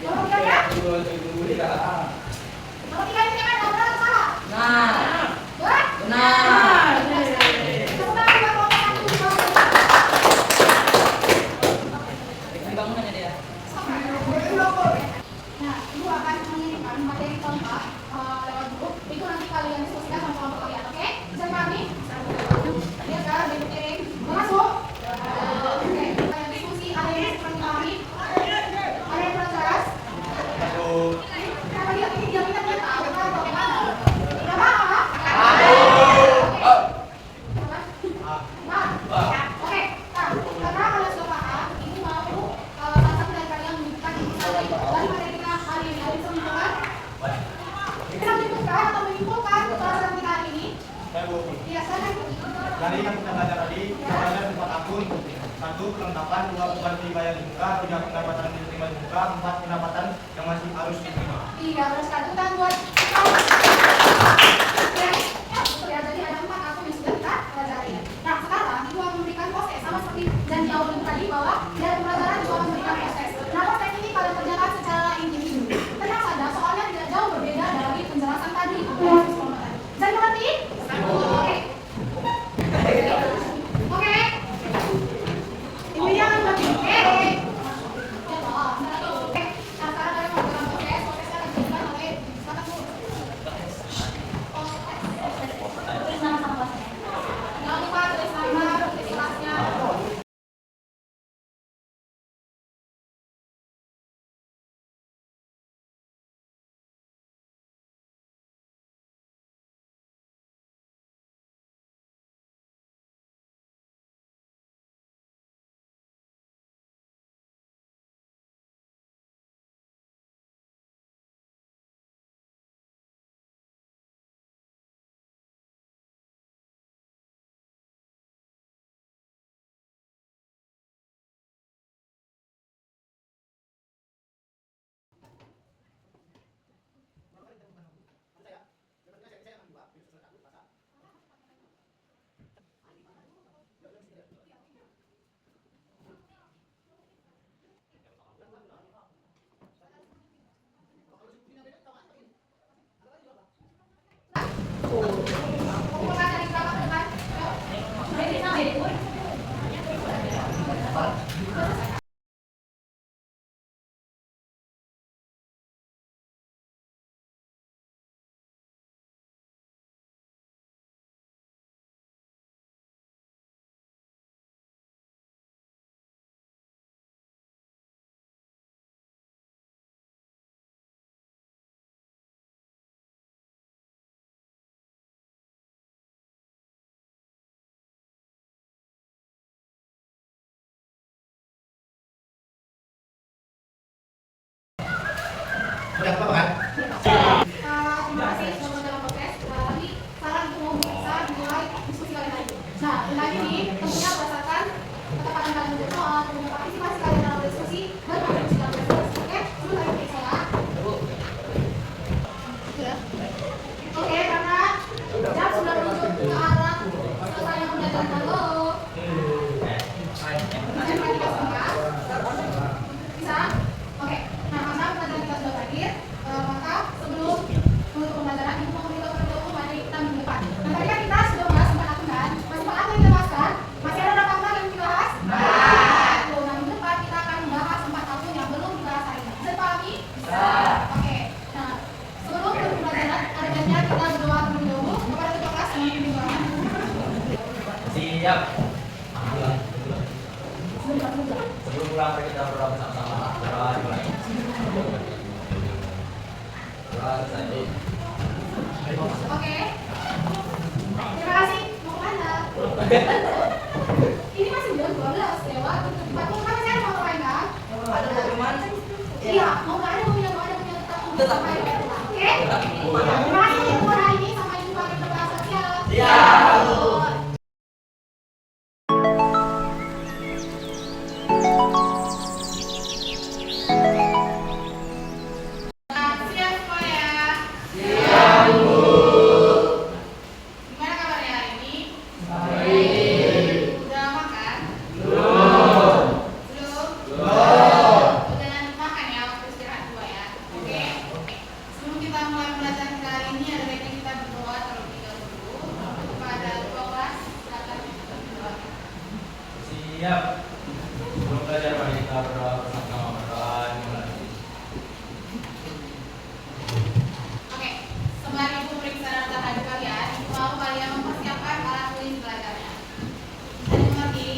Nomor 3 ya? Nomor 3 ini kan benar atau salah? Nah, Benar? benar. Tepuk tangan buat kelompok 1. Dibangunannya dia. Nah, ibu akan mengirimkan materi kontak lewat grup. Itu nanti kalian diskusikan sama kelompok kalian, oke? Bisa dipahami? Lihat kan, udah dikirim. Masuk? Oke, kalian diskusi. Ada yang kurang dipahami? Ada yang kurang jelas? Kenapa dia minta dia tahu kan atau gimana? Nggak apa-apa? Oke, nah, karena kalian sudah paham, ibu mau salah satu dari kalian menunjukkan intisari dari materi kita hari ini. Ada bisa menunjukkan? Kita menunjukkan atau menyimpulkan pelajaran kita hari ini? Saya Bu. Iya, saya Dari yang kita belajar tadi, kita belajar 4 akun. 1. Kelengkapan, 2. Beban dibayar di muka, 3. Pendapatan yang diterima di muka, 4. Pendapatan yang masih harus diterima. Iya, benar sekali. Tepuk buat ya, betul ya. Jadi ada 4 akun yang sudah kita pelajari. Nah, sekarang ibu akan memberikan proses sama seperti janji awal ibu tadi bahwa dari pembelajaran ibu akan memberikan proses. Nah, proses ini kalian kerjakan secara individu. Tenang saja, soalnya tidak jauh berbeda dari penjelasan tadi. Jadi mengerti? Oke. Oke. Ibu jangan mati. Oke. Ya toh, oke. Nah, sekarang kalian mau melakukan proses. Prosesnya akan dilakukan oleh silakan Bu. Tulis nama sama kelasnya. Jangan lupa tulis nama, tulis kelasnya. Siap. Sebelum pulang mari kita berdoa bersama-sama. Berdoa dimulai. Doa selesai. Oke. Terima kasih. Mau kemana? Ini masih jam 12 lewat. Pak, kan saya mau ngapain kan? Ada mau kemana? Iya, mau nggak ada mau minum ada punya tetap sampai pulang. Oke? Terima kasih untuk hari ini. Sampai jumpa di kelas sosial. Siap. Siap semua ya. Gimana kabarnya hari ini? Udah makan? Belum. Udah nanti makan ya, waktu istirahat dua ya. Oke? Sebelum kita mulai pembelajaran kita hari ini, ada baiknya kita berdoa terlebih dahulu kepada Tuhan kelas. Silakan kita berdoa. Siap. Sebelum belajar mari kita berdoa bersama-sama. Berdoa dimulai. Oke, sembari ibu periksa data hadir kalian, ibu mau kalian mempersiapkan alat tulis belajarnya. Ada mengerti?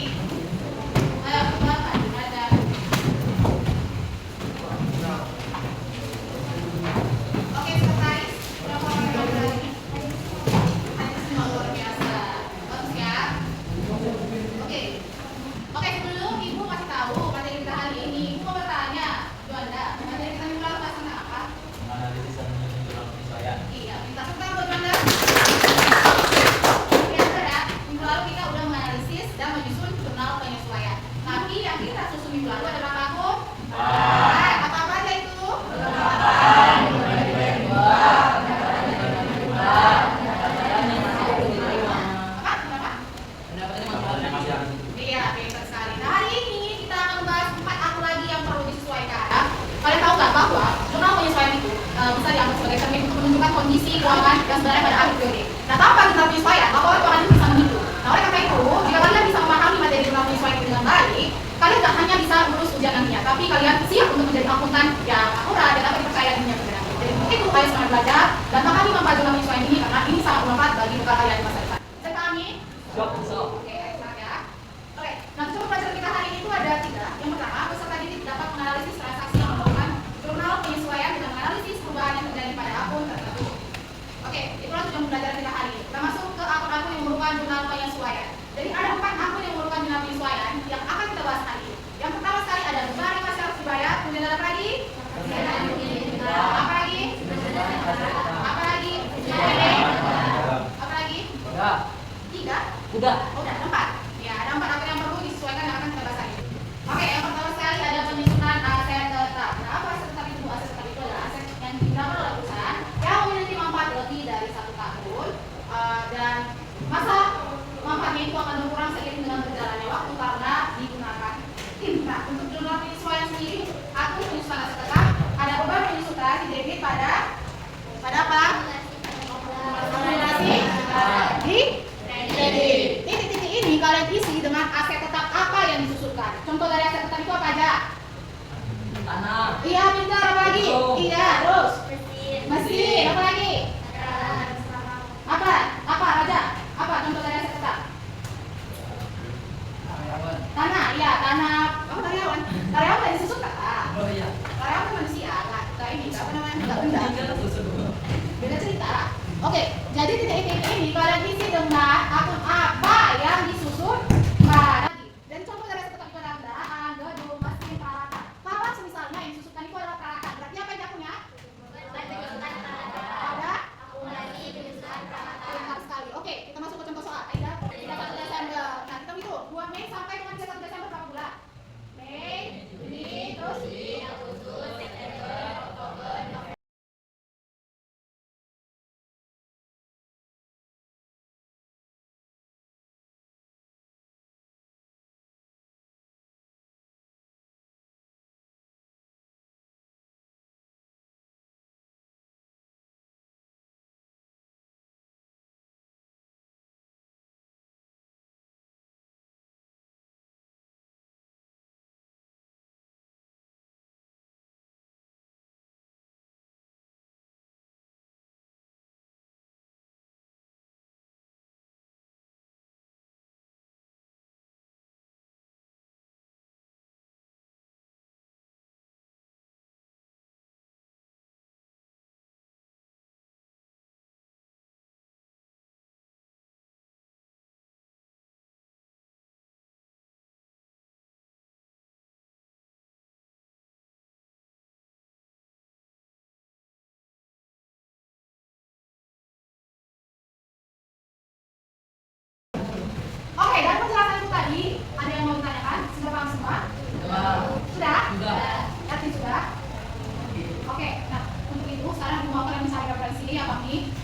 Ayo, silakan belajar. Oke, sekretaris, berapa orang yang belajar hari ini? Ada semua luar biasa. Bagus ya. Oke. Oke, sebelum ibu kasih tahu materi kita hari ini, ibu mau bertanya, Juanda, materi kita minggu lalu bahas tentang apa? Menganalisis dan menyusun jurnal penyesuaian. Iya, minta tentang Juanda. Ya, saudara, minggu lalu kita udah menganalisis dan menyusun jurnal penyesuaian. Tapi yang kita susun minggu lalu ada berapa akun? Apa aja itu? Apa? Kenapa? Pendapatnya masih harus. Iya, pintar sekali. Nah, hari ini kita akan membahas 4 akun lagi yang perlu disesuaikan. Kalian tahu nggak bahwa jurnal penyesuaian itu bisa dianggap sebagai cermin untuk menunjukkan kondisi keuangan yang sebenarnya pada akhir periode. Nah, tanpa jurnal penyesuaian, laporan keuangan itu bisa menipu. Nah, oleh karena itu, jika kalian bisa memahami materi jurnal penyesuaian itu dengan baik, kalian tak hanya bisa lulus ujian nantinya, tapi kalian siap untuk menjadi akuntan yang akurat dan dapat dipercaya di dunia kerja. Jadi, untuk itu kalian semangat belajar dan pahami manfaat jurnal penyesuaian ini karena ini sangat bermanfaat bagi bekal kalian di masa depan. Saya pahami? Oke, semangat ya. Oke, nah coba pelajaran kita hari ini itu ada 3. Yang pertama, peserta didik dapat menganalisis transaksi yang memerlukan jurnal penyesuaian dengan menganalisis perubahan yang terjadi pada akun tertentu. Oke, itulah tujuan pembelajaran kita hari ini. Kita masuk ke akun-akun yang memerlukan jurnal penyesuaian. Jadi ada 4 akun yang memerlukan jurnal penyesuaian yang akan kita bahas hari ini. Yang pertama sekali ada beban yang masih harus dibayar. Kemudian ada apa lagi? Apa lagi? Apa lagi? Apa lagi? Udah. 3? Udah. Oh, udah, ada 4. Ya, ada 4 akun yang perlu disesuaikan yang akan kita bahas hari ini. Oke, yang pertama sekali ada penyusunan aset tetap. Nah, apa aset tetap itu? Aset tetap itu adalah aset yang digunakan oleh perusahaan yang memiliki manfaat lebih dari 1 tahun dan masa manfaatnya itu akan berkurang seiring dengan berjalannya waktu karena digunakan tim. Nah, untuk jurnal penyesuaian sendiri, akun penyusunan aset tetap ada beban penyusunan di debit pada apa? Akumulasi di titik-titik ini kalian isi dengan aset tetap apa yang disusulkan. Contoh dari aset tetap itu apa aja? Tanah. Iya, pintar. Apa lagi? Iya, terus mesin. Apa lagi? Apa aja? Apa contoh dari aset tetap? Karyawan. Tanah. Iya, tanah. Apa karyawan? Karyawan nggak disusulkan. Oh iya. Karyawan kan manusia, nggak ini, apa namanya? Nggak benda. Tinggal susu. Beda cerita. Oke, jadi titik-titik ini kalian isi dengan akun apa yang disusun pada dan contoh dari aset tetap itu adalah kendaraan, gedung, mesin, peralatan. Kalau misalnya yang disusupkan itu adalah peralatan, berarti apa yang akunnya? Ada? Pintar sekali. Oke, kita masuk ke contoh soal. Aida, 31 Desember. Nah, kita hitung 2 Mei sampai dengan 31 Desember berapa bulan? Mei, Juni, terus Agustus, September, Oktober,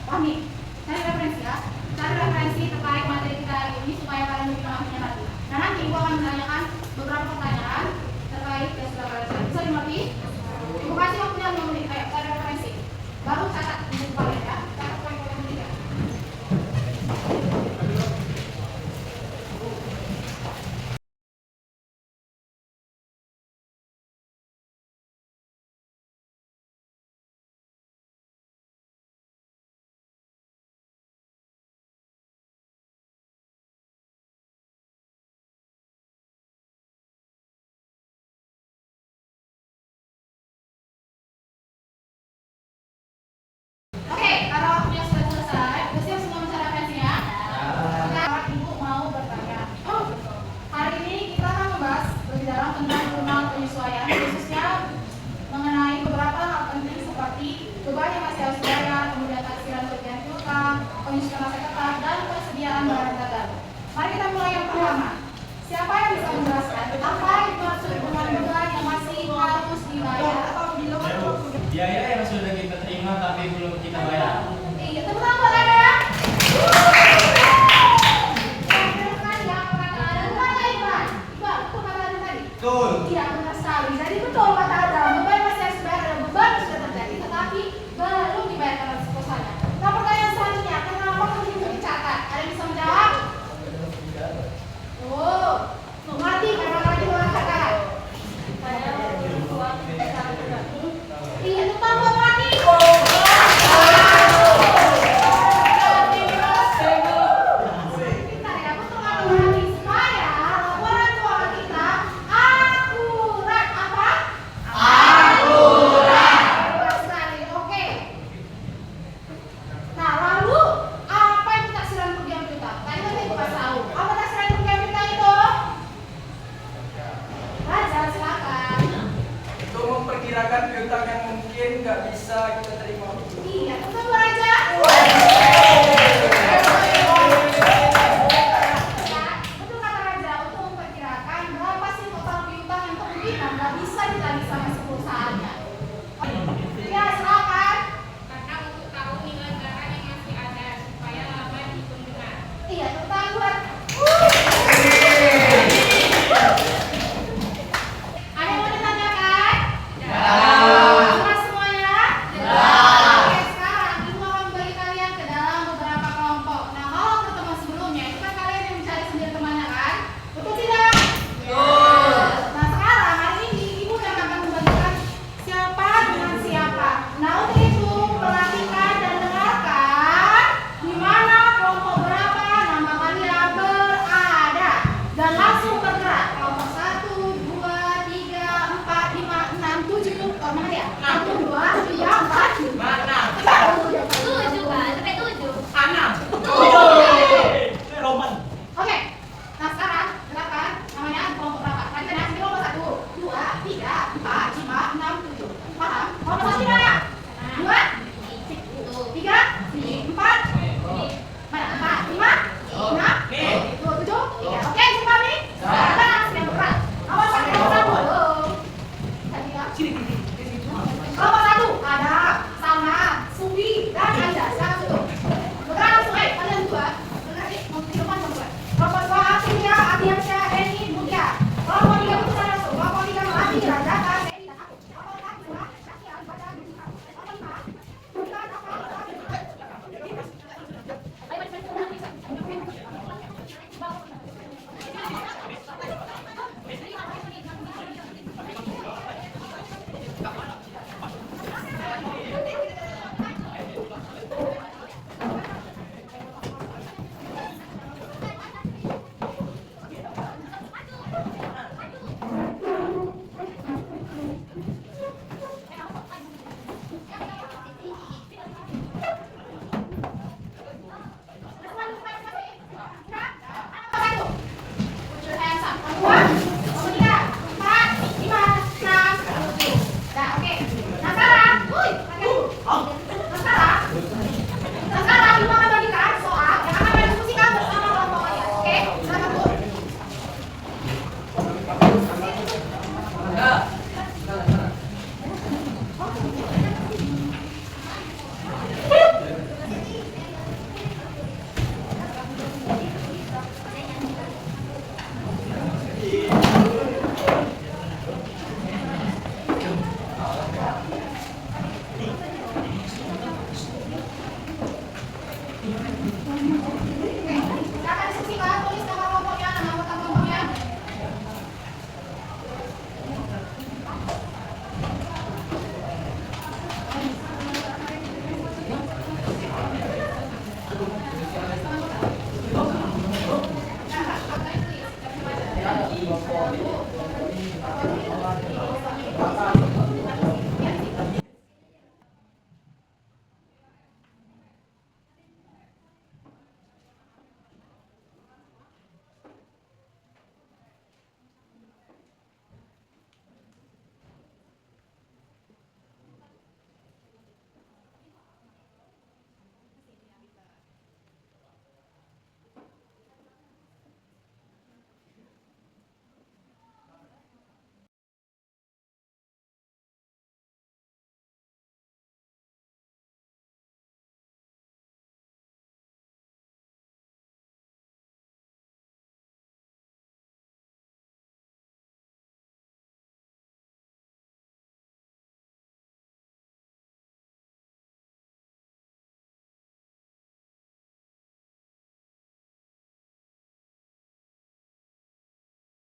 Pahami? Cari referensi ya. Cari referensi terkait materi kita hari ini supaya kalian lebih memahaminya lagi. Nah nanti ibu akan menanyakan beberapa pertanyaan terkait yang sudah kalian cari. Bisa dimengerti? Ibu kasih waktunya 5 menit. Ayo cari referensi. Baru catat untuk kalian ya. Catat poin-poin yang penting ya. Silakan diskusikan, tulis nama kelompoknya, nama anggota kelompoknya.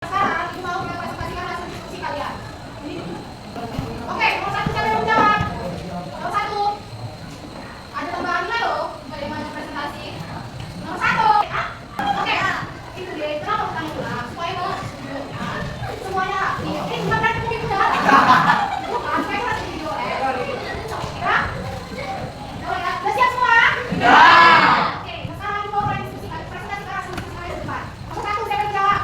Sekarang ibu mau merepresentasikan hasil diskusi kalian. Oke, nomor 1 siapa yang menjawab? Nomor 1. Ada tambahan nilai loh, bukan yang maju presentasi. Nomor 1. Oke, itu dia. Kenapa bertanya ulang? Supaya kalau videonya semuanya rapi. Ini bukan berarti mungkin udah. Bukan, supaya kita hasil video ya. Ya? Udah ya? Udah siap semua? Oke, sekarang ibu mau presentasikan hasil diskusi kalian di depan. Nomor 1 siapa yang menjawab?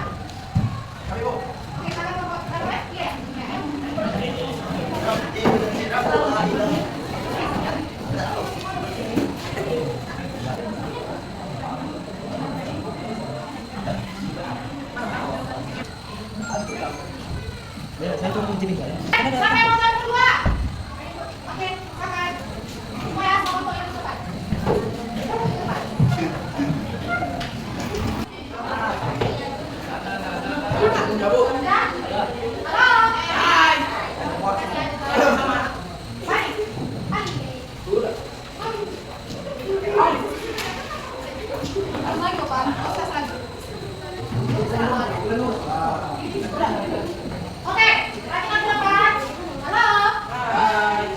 Oke, kalian mau iya. Siapa yang mau jawab kedua? Oke, silakan. Semua ya, sama kelompok yang di depan. Udah? Halo? Hai. Lagi dong, Pak. Proses lagi. Oke, perhatikan di depan. Halo?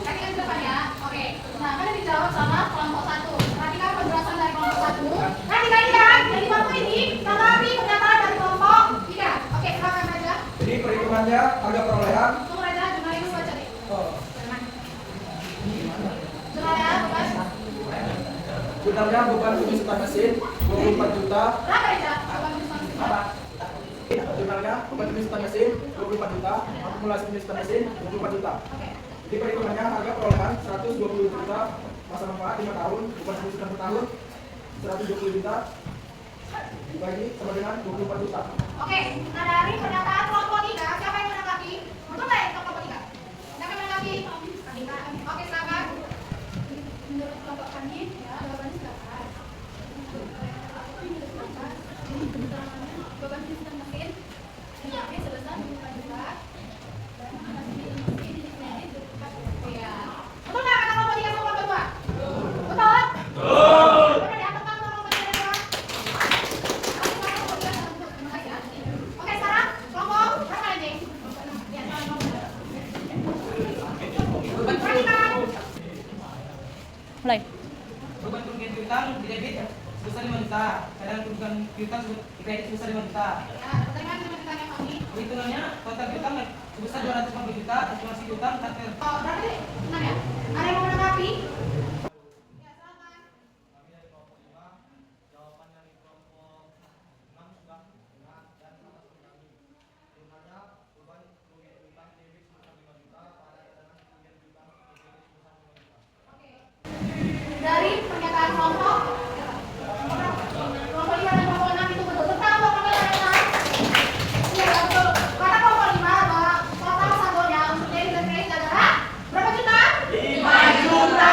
Perhatikan di depan ya. Oke. Nah, kalian dijawab sama kelompok 1. Perhatikan penjelasan dari kelompok 1. Nanti kalian yang di bangku ini tanggapi pernyataan dari kelompok 3. Oke, silakan aja. Jadi perhitungannya harga perolehan. Tunggu aja, jumlahnya dulu baca deh. Oh, Jumlahnya, Mas. totalnya beban tubuh setan mesin 24 juta. Berapa aja? Beban tubuh Apa? Totalnya beban tubuh setan mesin 24 juta. Akumulasi tubuh setan mesin 24 juta. Oke. Jadi perhitungannya harga perolehan 120 juta. Masa manfaat 5 tahun. Beban tubuh setan per tahun 120 juta. Dibagi sama dengan 24 juta. Oke, nah dari pernyataan kelompok 3, siapa yang menanggapi? Betul nggak ya kelompok 3? Siapa yang menanggapi? Oke, silakan. Menurut kelompok kami, ya, jawabannya silakan. Keterangannya beban sistem mesin nilainya sebesar 24 juta dan hasil mesin nilainya 24 juta. Iya. Betul nggak kata kelompok 3 sama kelompok 2? Betul? Betul ya, tentang kelompok 3 dan 2? Terima kasih ya. Oke, sekarang kelompok berapa lagi? Ya, sekarang kelompok 2. Perhatikan. Mulai. Beban kerugian piutang di debit sebesar 5 juta, cadangan kerugian piutang di kredit sebesar 5 juta. Ya, pertanyaan dengan ditanya kami. Perhitungannya total piutang sebesar 250 juta, estimasi piutang target. Oh, berarti benar ya? Ada yang mau menanggapi? Ya, silakan. Kami dari kelompok 5, jawaban dari kelompok 6 sudah benar dan sangat menyanyi. Jumlahnya beban kerugian piutang debit sebesar 5 juta pada cadangan kerugian piutang di kredit sebesar 5 juta. Oke. Dari pernyataan kelompok 5 dan kelompok 6 itu betul. Tentang kelompok 5 dan 6. Iya, betul. Kata kelompok 5 bahwa total saldonya untuk debit dan kredit adalah berapa juta? 5 juta.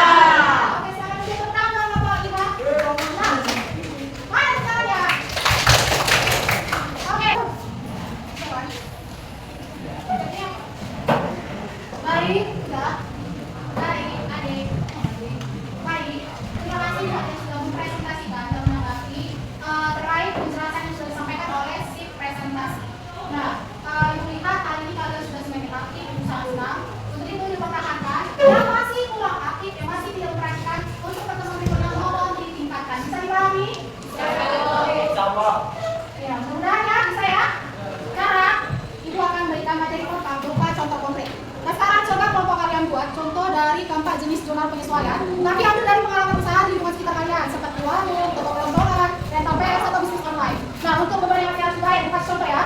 jenis jurnal penyesuaian, tapi ambil dari pengalaman usaha di lingkungan sekitar kalian, seperti warung, toko kelontongan, rental PS, atau bisnis online. Nah, untuk beban yang harus dibayar, kasih contoh ya.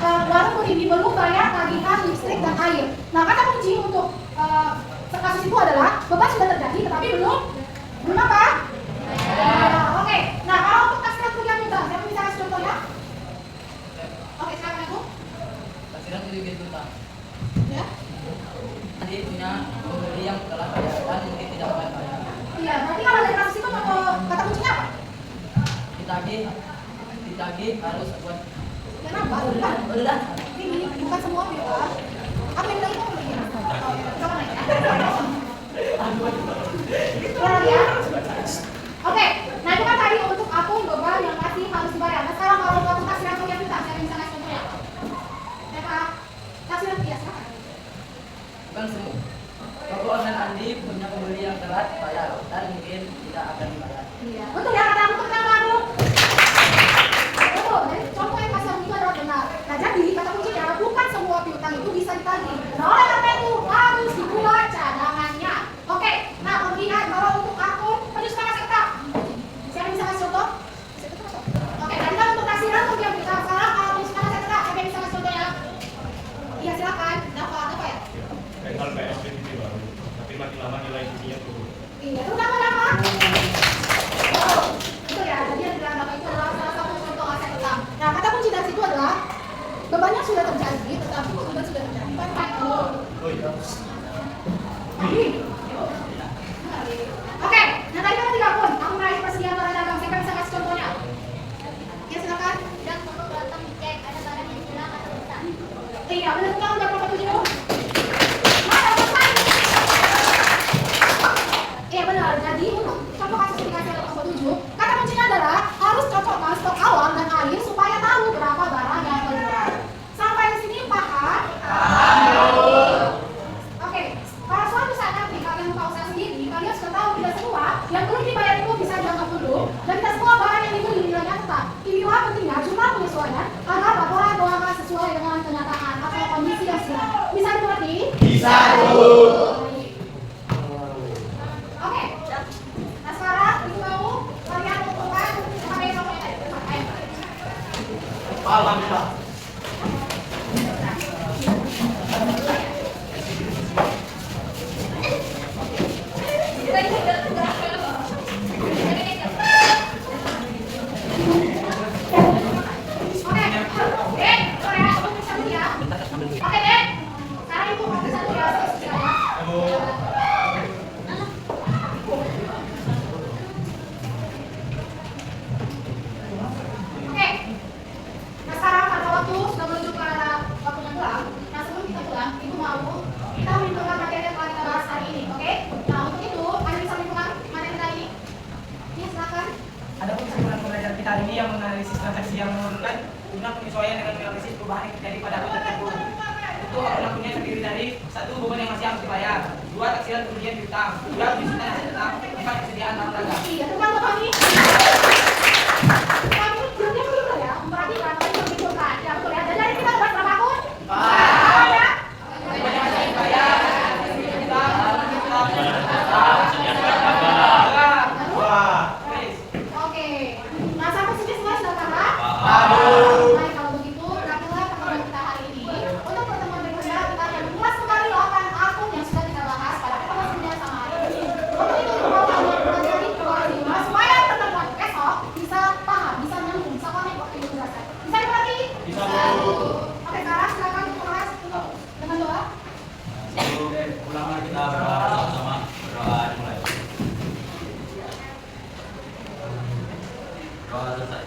Warung ini belum bayar tagihan listrik dan air. Nah, kata kunci untuk kasus itu adalah beban sudah terjadi, tetapi belum apa? Oke. Nah, kalau untuk taksiran kerugian piutang, siapa bisa kasih contohnya? Oke, silakan aku. Taksiran kerugian piutang. Ya. Nanti punya pembeli yang telah bayar dan mungkin tidak bayar. Iya, berarti kalau dari kasus itu kata kuncinya apa? Ditagih harus buat. Kenapa? Udah. Ini bukan semua piutang. Apa yang bilang itu begini? Coba naik ya. Kurang ya? Oke, nah itu kan tadi untuk akun beban yang masih harus dibayar. Nah sekarang kalau untuk taksiran kerugian piutang, siapa yang bisa kasih contohnya? Siapa? Taksiran biasa. Bukan semua. Toko online Andi punya pembeli yang telat bayar dan mungkin tidak akan dibayar. Iya, betul ya kata aku pertama aku. Betul, jadi contoh yang pasal itu adalah benar. Nah jadi kata kuncinya bukan semua piutang itu bisa ditagih. Nah oleh karena itu harus dibuat cadangannya. Oke, nah kemudian kalau untuk akun penyusunan aset tetap, siapa yang bisa kasih contoh? Oke, tadi kan untuk taksiran kerugian piutang. Sekarang kalau penyusunan aset tetap, siapa yang bisa kasih contohnya? Iya silakan. Apa ya? Rental PSBB baru, tapi makin lama nilai isinya turun. Iya, itu nama-nama. Oh, itu ya, jadi yang bilang nama itu adalah salah satu contoh aset tetap. Nah, kata kunci dari situ adalah bebannya sudah terjadi, tetapi beban sudah terjadi. Oh iya. Oke, nah tadi kan tiga pun. Aku meraih persediaan barang dagang. Siapa bisa kasih contohnya? Ya silakan. Dan perlu datang dicek ada barang yang hilang atau rusak. Iya, benar kamu udah berapa tujuh? Iya benar. Jadi untuk contoh kasus indikasi ada 47, kata kuncinya adalah harus cocokkan stok awal dan akhir supaya tahu berapa barang yang keluar. Sampai di sini paham? Oke, kalau suatu saat nanti kalian buka usaha sendiri, kalian sudah tahu tidak semua yang perlu dibayar itu bisa dianggap dulu, dan tidak semua barang yang dibeli nilainya tetap. Inilah pentingnya jumlah penyesuaian agar laporan keuangan sesuai dengan kenyataan atau kondisi yang sebenarnya. Bisa dimengerti? Bisa, Bu. Oke. Nah sekarang ibu mau kalian tentukan pakai nomor tadi. Alhamdulillah. Oke, Dek. Sekarang ibu mau satu ya, Oke. Nah sekarang karena waktu sudah menuju ke arah waktunya pulang. Nah sebelum kita pulang, ibu mau kita menentukan materi yang telah kita bahas hari ini, oke? Nah untuk itu, Anda bisa menentukan materi kita ini. Ya silakan. Adapun kesimpulan pembelajaran kita hari ini yang menganalisis transaksi yang menurunkan guna penyesuaian dengan menganalisis perubahan yang terjadi pada akun tertentu. Itu akun-akunnya terdiri dari 1. Beban yang masih harus dibayar, 2. Taksiran kerugian piutang, 3. Penyusunan aset tetap, 4. Persediaan barang dagang. Iya, tentang kami. Kami belum dulu ya, memperhatikan apa yang dibutuhkan. Ya betul ya. Dan dari kita buat berapa akun? Ya. Beban yang masih harus dibayar, kerugian piutang, Oke. Nah sampai sini semua sudah paham? Baik, kalau begitu, berakhirlah pertemuan kita hari ini. Untuk pertemuan berikutnya, kita akan mengulas kembali 8 akun yang sudah kita bahas pada pertemuan sebelumnya sama hari ini. Untuk itu, kita mau mempelajari keluar di rumah supaya pertemuan esok bisa paham, bisa nyambung, bisa connect waktu yang dijelaskan. Bisa dimengerti? Bisa, Bu. Oke, sekarang silakan membahas dengan doa. Sebelum pulang kita berdoa sama-sama. Berdoa dimulai. Doa selesai.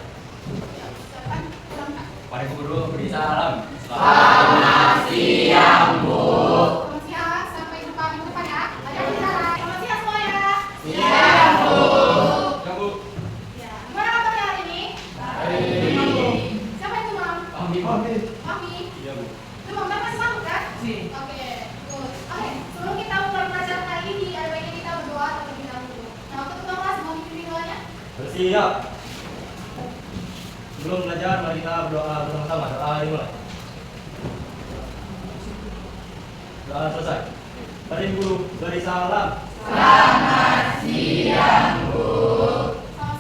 Silakan, pulangkan. Mari Bu Guru beri salam. Selamat siang, sampai jumpa minggu depan ya. Ada bicara. Selamat siang semuanya. Ya, Bu. Ya, gimana kabarnya hari ini? Siapa yang demam? Mami. Iya, Bu. Demam, dan masih mampu kan? Si. Oke, good. Oke, sebelum kita mulai pelajaran hari ini, ada baiknya kita berdoa terlebih dahulu. Nah, untuk ketua kelas, mau dipimpin doanya? Bersiap. Sebelum belajar, mari kita berdoa bersama-sama. Doa dimulai. Doa selesai. Mari Guru beri salam. Selamat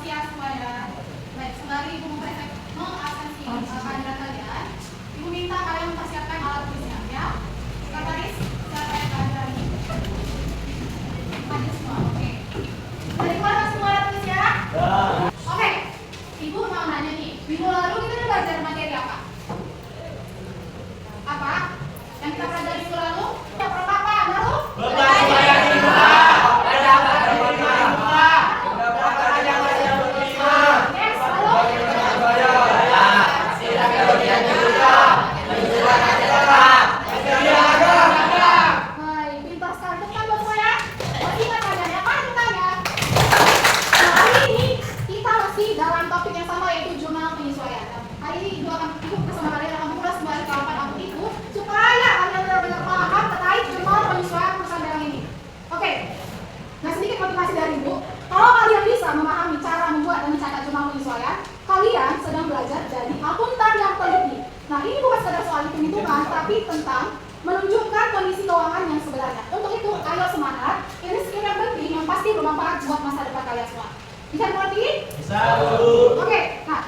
siang semuanya. Baik, sembari Ibu mengabsensi kehadiran kalian, Ibu minta kalian mempersiapkan alat tulisnya, ya. Sekretaris, siapa yang kehadiran ini? Hadir semua, oke. Dari keluarga semua alat tulisnya? Oke. Ibu mau nanya nih, minggu lalu kita udah belajar materi apa? Apa? Yang kita pelajari minggu lalu? Ya, apa? Lalu? Yes, lalu? Baik, pintar sekali. Tepuk tangan buat semua ya. Masih ingat tanyanya? Apa itu tanya? Nah, hari ini kita masih dalam topik yang sama, yaitu jurnal penyesuaian. Hari ini Ibu bersama kalian akan mengulas kembali kelengkapan akun Ibu supaya kalian benar-benar paham terkait jurnal penyesuaian perusahaan dalam ini. Oke. Nah, sedikit motivasi dari Ibu. Kalau kalian bisa memahami cara membuat dan mencatat jurnal penyesuaian, kalian sedang belajar jadi akuntan yang teliti. Nah, ini bukan sekedar soal hitung-hitungan, tapi tentang menunjukkan kondisi keuangan yang sebenarnya. Untuk itu, ayo semangat. Ini skill yang penting yang pasti bermanfaat buat masa depan kalian semua. Bisa dimengerti? Bisa. Oke. Nah,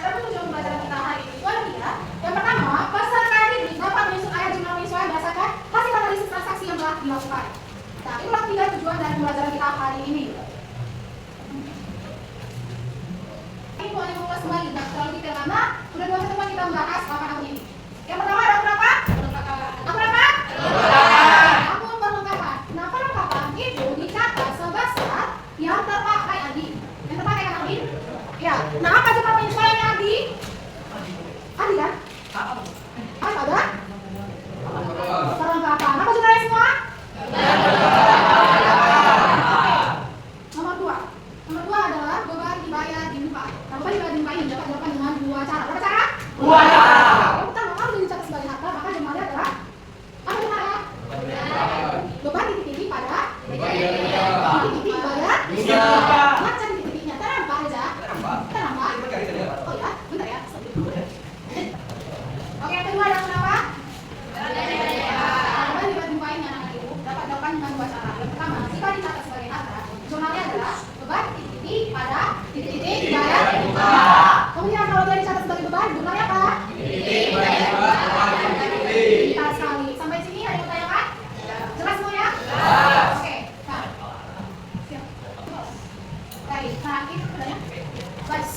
ada pun tujuan pembelajaran kita hari ini itu adalah yang pertama, peserta didik dapat menyusun ayat jurnal penyesuaian berdasarkan hasil analisis transaksi yang telah dilakukan. Nah, itulah 3 tujuan dari pembelajaran kita hari ini. Ini hanya mengulas kembali, tidak terlalu detail karena udah 2 pertemuan kita membahas akun ini. Yang pertama ada akun apa? Akun apa? Akun perlengkapan. Nah, perlengkapan itu dicatat sebesar yang terpakai Adi. Yang terpakai kan Adi? Ya. Nah, apa jurnal penyesuaiannya Adi? Adi kan? Apa ada? Perlengkapan. Apa jurnalnya semua? Nomor 2. Nomor 2 adalah beban dibayar di muka. Nah, beban dibayar di muka ini dapat dilakukan dengan 2 cara. Berapa cara? 2 cara. Yang pertama, kalau dicatat sebagai harta, maka jurnalnya adalah apa jurnalnya? Beban titik-titik pada titik-titik bayar. Macam titik-titiknya ternampak aja. Ternampak. Oh ya, bentar ya. Oke, yang kedua adalah kenapa? Beban dibayar di muka ini anak-anak ibu dapat dilakukan dengan 2 cara. Yang pertama, jika dicatat sebagai harta, jurnalnya adalah beban titik-titik pada titik-titik bayar di muka. Kemudian kalau dia dicatat sebagai beban, jurnalnya apa? Pintar sekali. Sampai sini ada yang bertanyakan? Jelas semuanya? Oke. Nah. Siap. Baik. Nah, itu bedanya. Baik.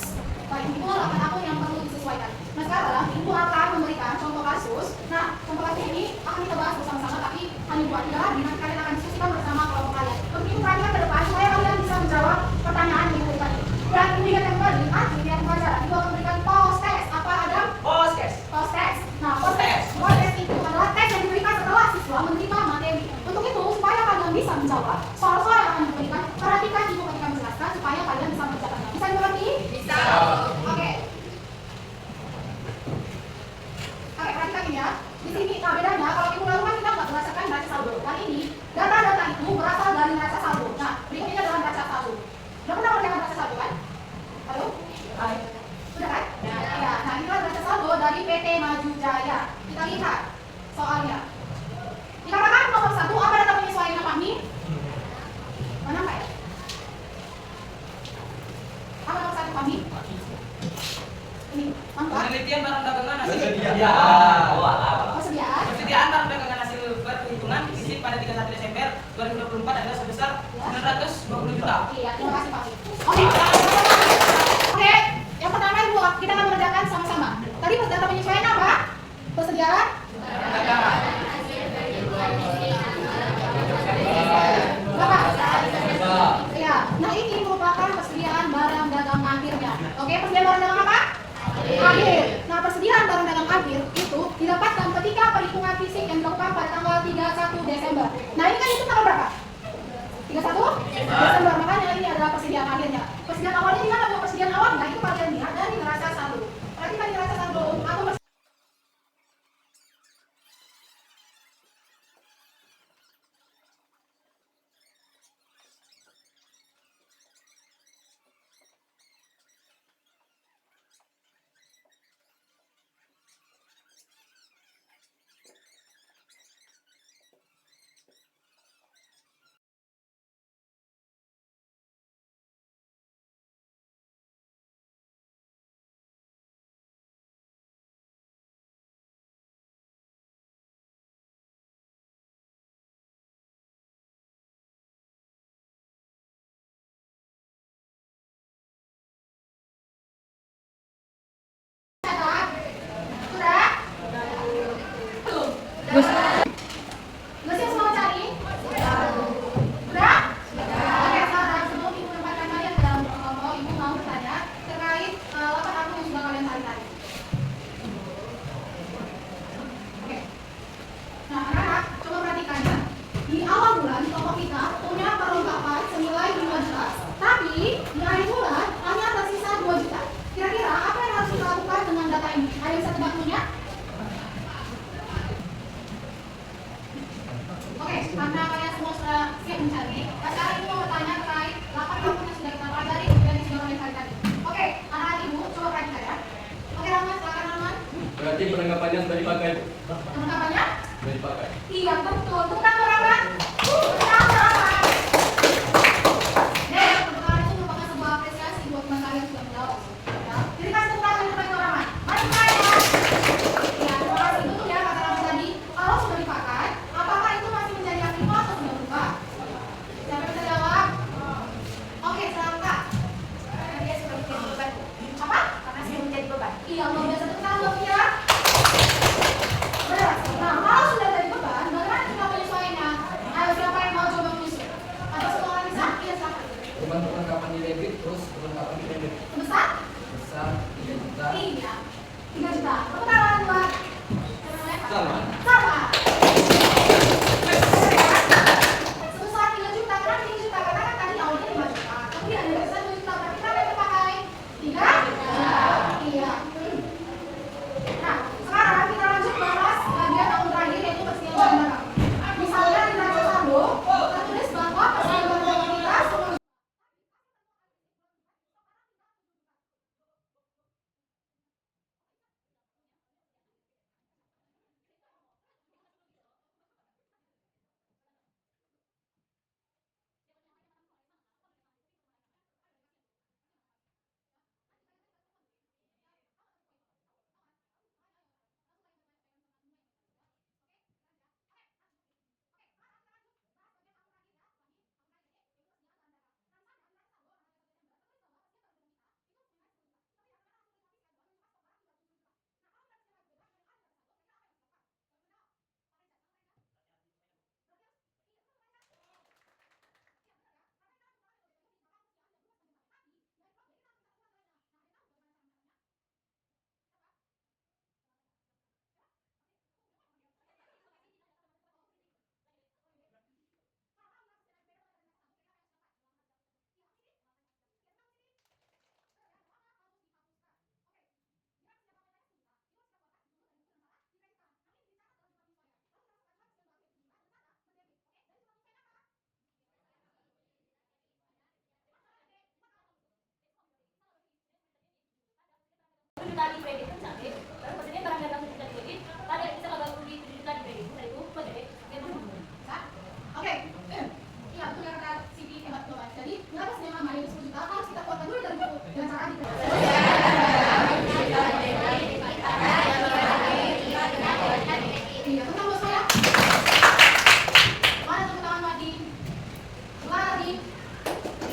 Baik, itu 8 akun yang perlu disesuaikan. Nah, sekarang Ibu akan memberikan contoh kasus. Nah, contoh kasus ini akan kita bahas bersama-sama, tapi hanya 2 tidak lagi. Nanti kalian akan diskusikan bersama kelompok kalian. Untuk itu perhatikan ke depan supaya kalian bisa menjawab pertanyaan yang diberikan. Dan ingat yang tadi, nanti di akhir pelajaran Ibu akan memberikan post test. Apa Adam? Post test. Nah, post test itu adalah tes yang diberikan setelah siswa menerima materi. Untuk itu, supaya kalian bisa menjawab soal-soal yang akan diberikan, perhatikan Ibu ketika menjelaskan supaya kalian bisa mengerjakannya. Bisa dimengerti? Bisa. Oke. Oke, perhatikan ini ya. Di sini, nah bedanya kalau Ibu lalu kan kita nggak berdasarkan neraca saldo. Dan ini, data-data itu berasal dari neraca saldo. Nah, berikut ini adalah neraca saldo. Udah pernah mengerjakan neraca saldo kan? Halo? Sudah kan? Ya. Nah, inilah neraca saldo dari PT Maju Jaya. Kita lihat soalnya. Dikatakan nomor 1, apa data penyesuaiannya Pak Mi? Mana Pak? Apa nomor 1 Pak Mi? Ini, mantap. Penelitian barang dagangan hasil Persediaan. persediaan barang dagangan hasil perhitungan diisi pada 31 Desember 2024 adalah sebesar 920 juta. Iya, terima kasih Pak Mi. Oke. Oke, yang pertama Ibu kita akan mengerjakan sama-sama. Tadi data penyesuaian apa? Persediaan. Berapa? Ya, nah ini merupakan persediaan barang dagang akhirnya. Oke, persediaan barang dagang apa? Akhir. Nah, persediaan barang dagang akhir itu didapatkan ketika perhitungan fisik yang dilakukan pada tanggal 31 Desember. Nah, ini kan itu tanggal berapa? 31 Desember. Makanya ini adalah persediaan akhirnya. Persediaan awalnya di mana Bu? Persediaan awalnya itu kalian lihat dari neraca saldo. Perhatikan neraca saldo atau Iya, luar biasa. Tepuk tangan buat Via. Benar. Nah, kalau sudah dari beban, bagaimana kita menyesuaikannya? Ayo, siapa yang mau coba menyusun? Atau semua orang bisa? Iya, silakan. Beban perlengkapan di debit, terus perlengkapan di kredit. Besar? Besar 3 juta. Iya. 3 juta. Tepuk tangan buat Sama. sama. Sebesar 3 juta, kenapa 3 juta? Karena kan tadi awalnya 5 juta. Kemudian ada besar 2 juta, berarti berapa yang terpakai? 3 juta. Iya. Nah, sekarang kita lanjut bahas bagian tahun terakhir yaitu persediaan bahan bakar. Misalnya di neraca saldo, tertulis bahwa persediaan bahan bakar kita semua juta di kredit kan cantik, lalu maksudnya barang dagang 7 juta di kredit, ada yang bisa 87 juta di kredit, dari itu kok jadi dia tuh bisa. Oke. Iya, betul yang kata Siti hebat tuh. Jadi, kenapa sih nama ini 10 juta? Harus kita kuatkan dulu dari buku dengan cara di Iya, tentang bos saya. Mana tepuk tangan Madi? Lari.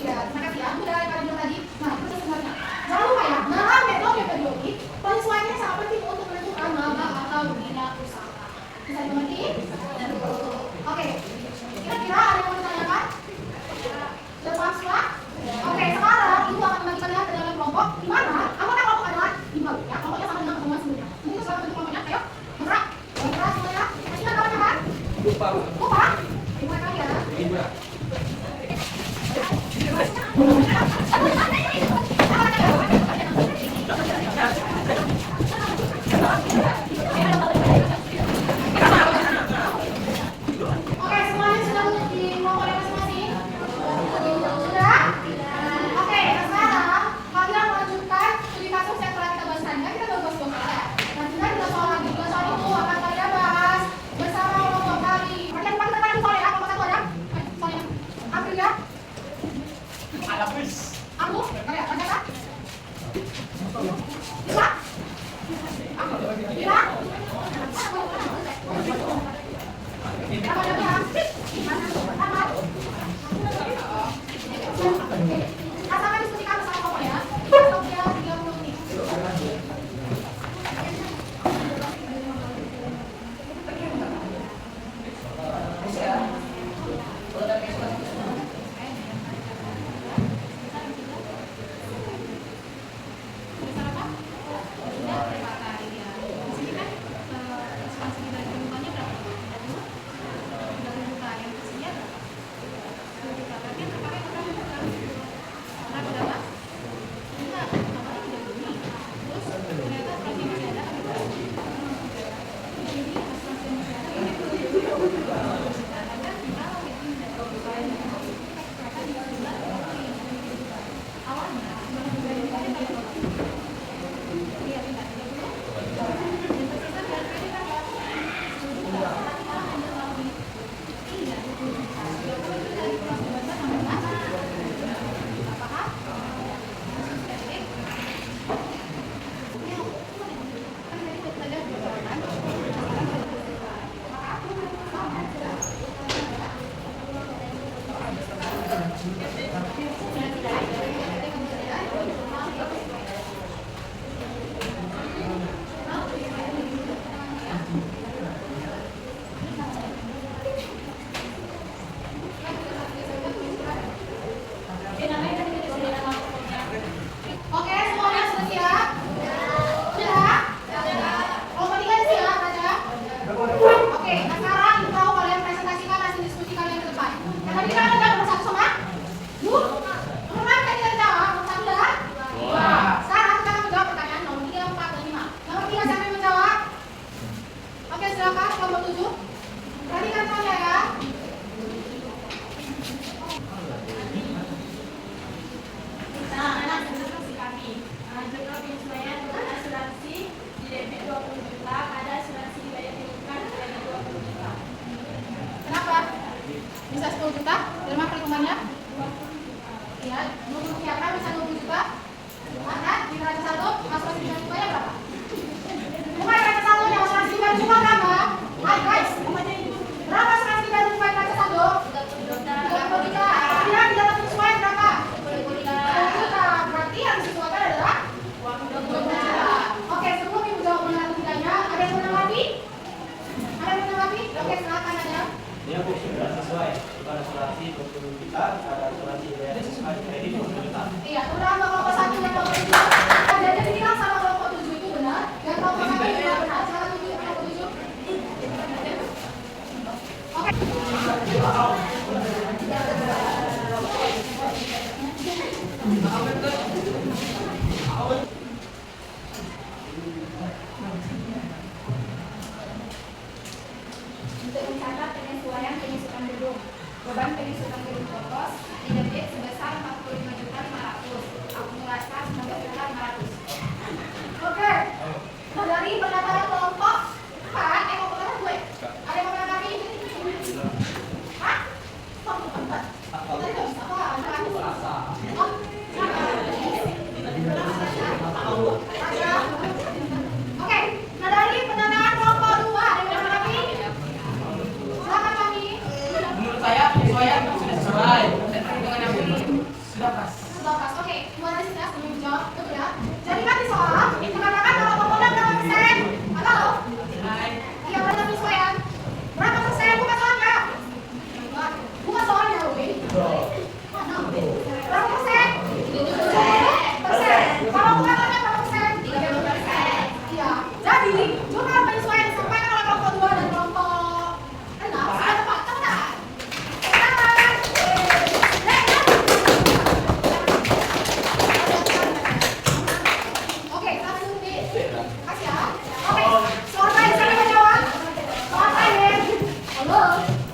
Iya, terima kasih ya. Udah kalian bilang tadi. Nah, itu sebenarnya. Jangan lupa ya, dalam metode periodik, penyesuaiannya sangat penting untuk menentukan laba atau ruginya usaha. Bisa dimengerti? Oke. Kira-kira ada yang mau ditanyakan? Sudah paham semua? Oke, sekarang ibu akan membagikannya ke dalam kelompok. Di mana anggota kelompok adalah dibagi ya. Kelompoknya sama dengan pertemuan sebelumnya. Nanti kita sekarang bentuk kelompoknya. Ayo, bergerak. Bergerak semuanya. Kasihkan kawan-kawan. Lupa. Lupa? Dimulai kali ya. Libra. Oke, semuanya sudah duduk di kelompoknya masing-masing? Sudah? Oke, sekarang kalian melanjutkan studi kasus yang telah kita bahas tadi. Kan kita baru bahas 2 kali ya. Lanjutkan 2 soal lagi. 2 soal itu akan kalian bahas bersama kelompok kali. Oke, depan kita kan soal ya. Kelompok 1 ada? Soalnya. Ambil ya. Ada bis. Aku? Oke, lanjut ya. Bisa? Bisa? Apa ada ya? Apa? Asalkan diskusikan bersama kelompok ya. Atau dia 30 menit. 10 juta. Dari mana perhitungannya? Iya, 20 rupiah bisa 20 juta. Maka di neraca saldo asuransi bina cukanya berapa? Bukan neraca saldonya, asuransi bina cukai berapa? Hai guys, berapa asuransi bina cukai neraca saldo? 30 juta. Kira-kira di dalam penyesuaian berapa? 20 juta. Berarti yang disesuaikan adalah 20 juta. Oke, sebelum ibu jawab benar atau tidaknya, ada yang menanggapi? Ada yang menanggapi? Oke, silakan aja. Dia Bu sudah sesuai. Bukan asuransi 20 juta, ada asuransi kredit 20 juta. Iya, udah kelompok 1 dan kelompok 7. Jadi dibilang sama kelompok 7 itu benar, dan kelompok 1 itu benar. Salah 7 kelompok 7. Oke. Untuk mencatat penyesuaian penyusutan gedung, beban penyusutan gedung pokok didebit sebesar 45.500, akumulasi 19.500. Oke. Nah, dari pernyataan kelompok 4, kelompok 2. Ada yang menanggapi? Hah? Kelompok 4. Tadi nggak bisa apa? Oh, oke. Nah, dari pernyataan kelompok 2, ada yang menanggapi? Silakan kami. Menurut saya penyesuaian sudah sesuai dan perhitungannya pun sudah pas. Sudah pas. Oke, gimana sih ya sebelum dijawab? Betul ya? Jadi kan di soal dikatakan kalau komponen berapa persen? Halo? Iya, berapa penyesuaian? Berapa persen? Bukan soalnya. Bukan soalnya, oke? Mana? Berapa persen? 7%. Kalau bukan soalnya berapa persen? 30%. Iya. Jadi, jumlah penyesuaian disampaikan oleh kelompok 2 dan kelompok 6 sudah tepat. Tepat. Oke, langsung nih. Kasih ya. Oke, soal lain siapa yang menjawab? Soal lain. Halo.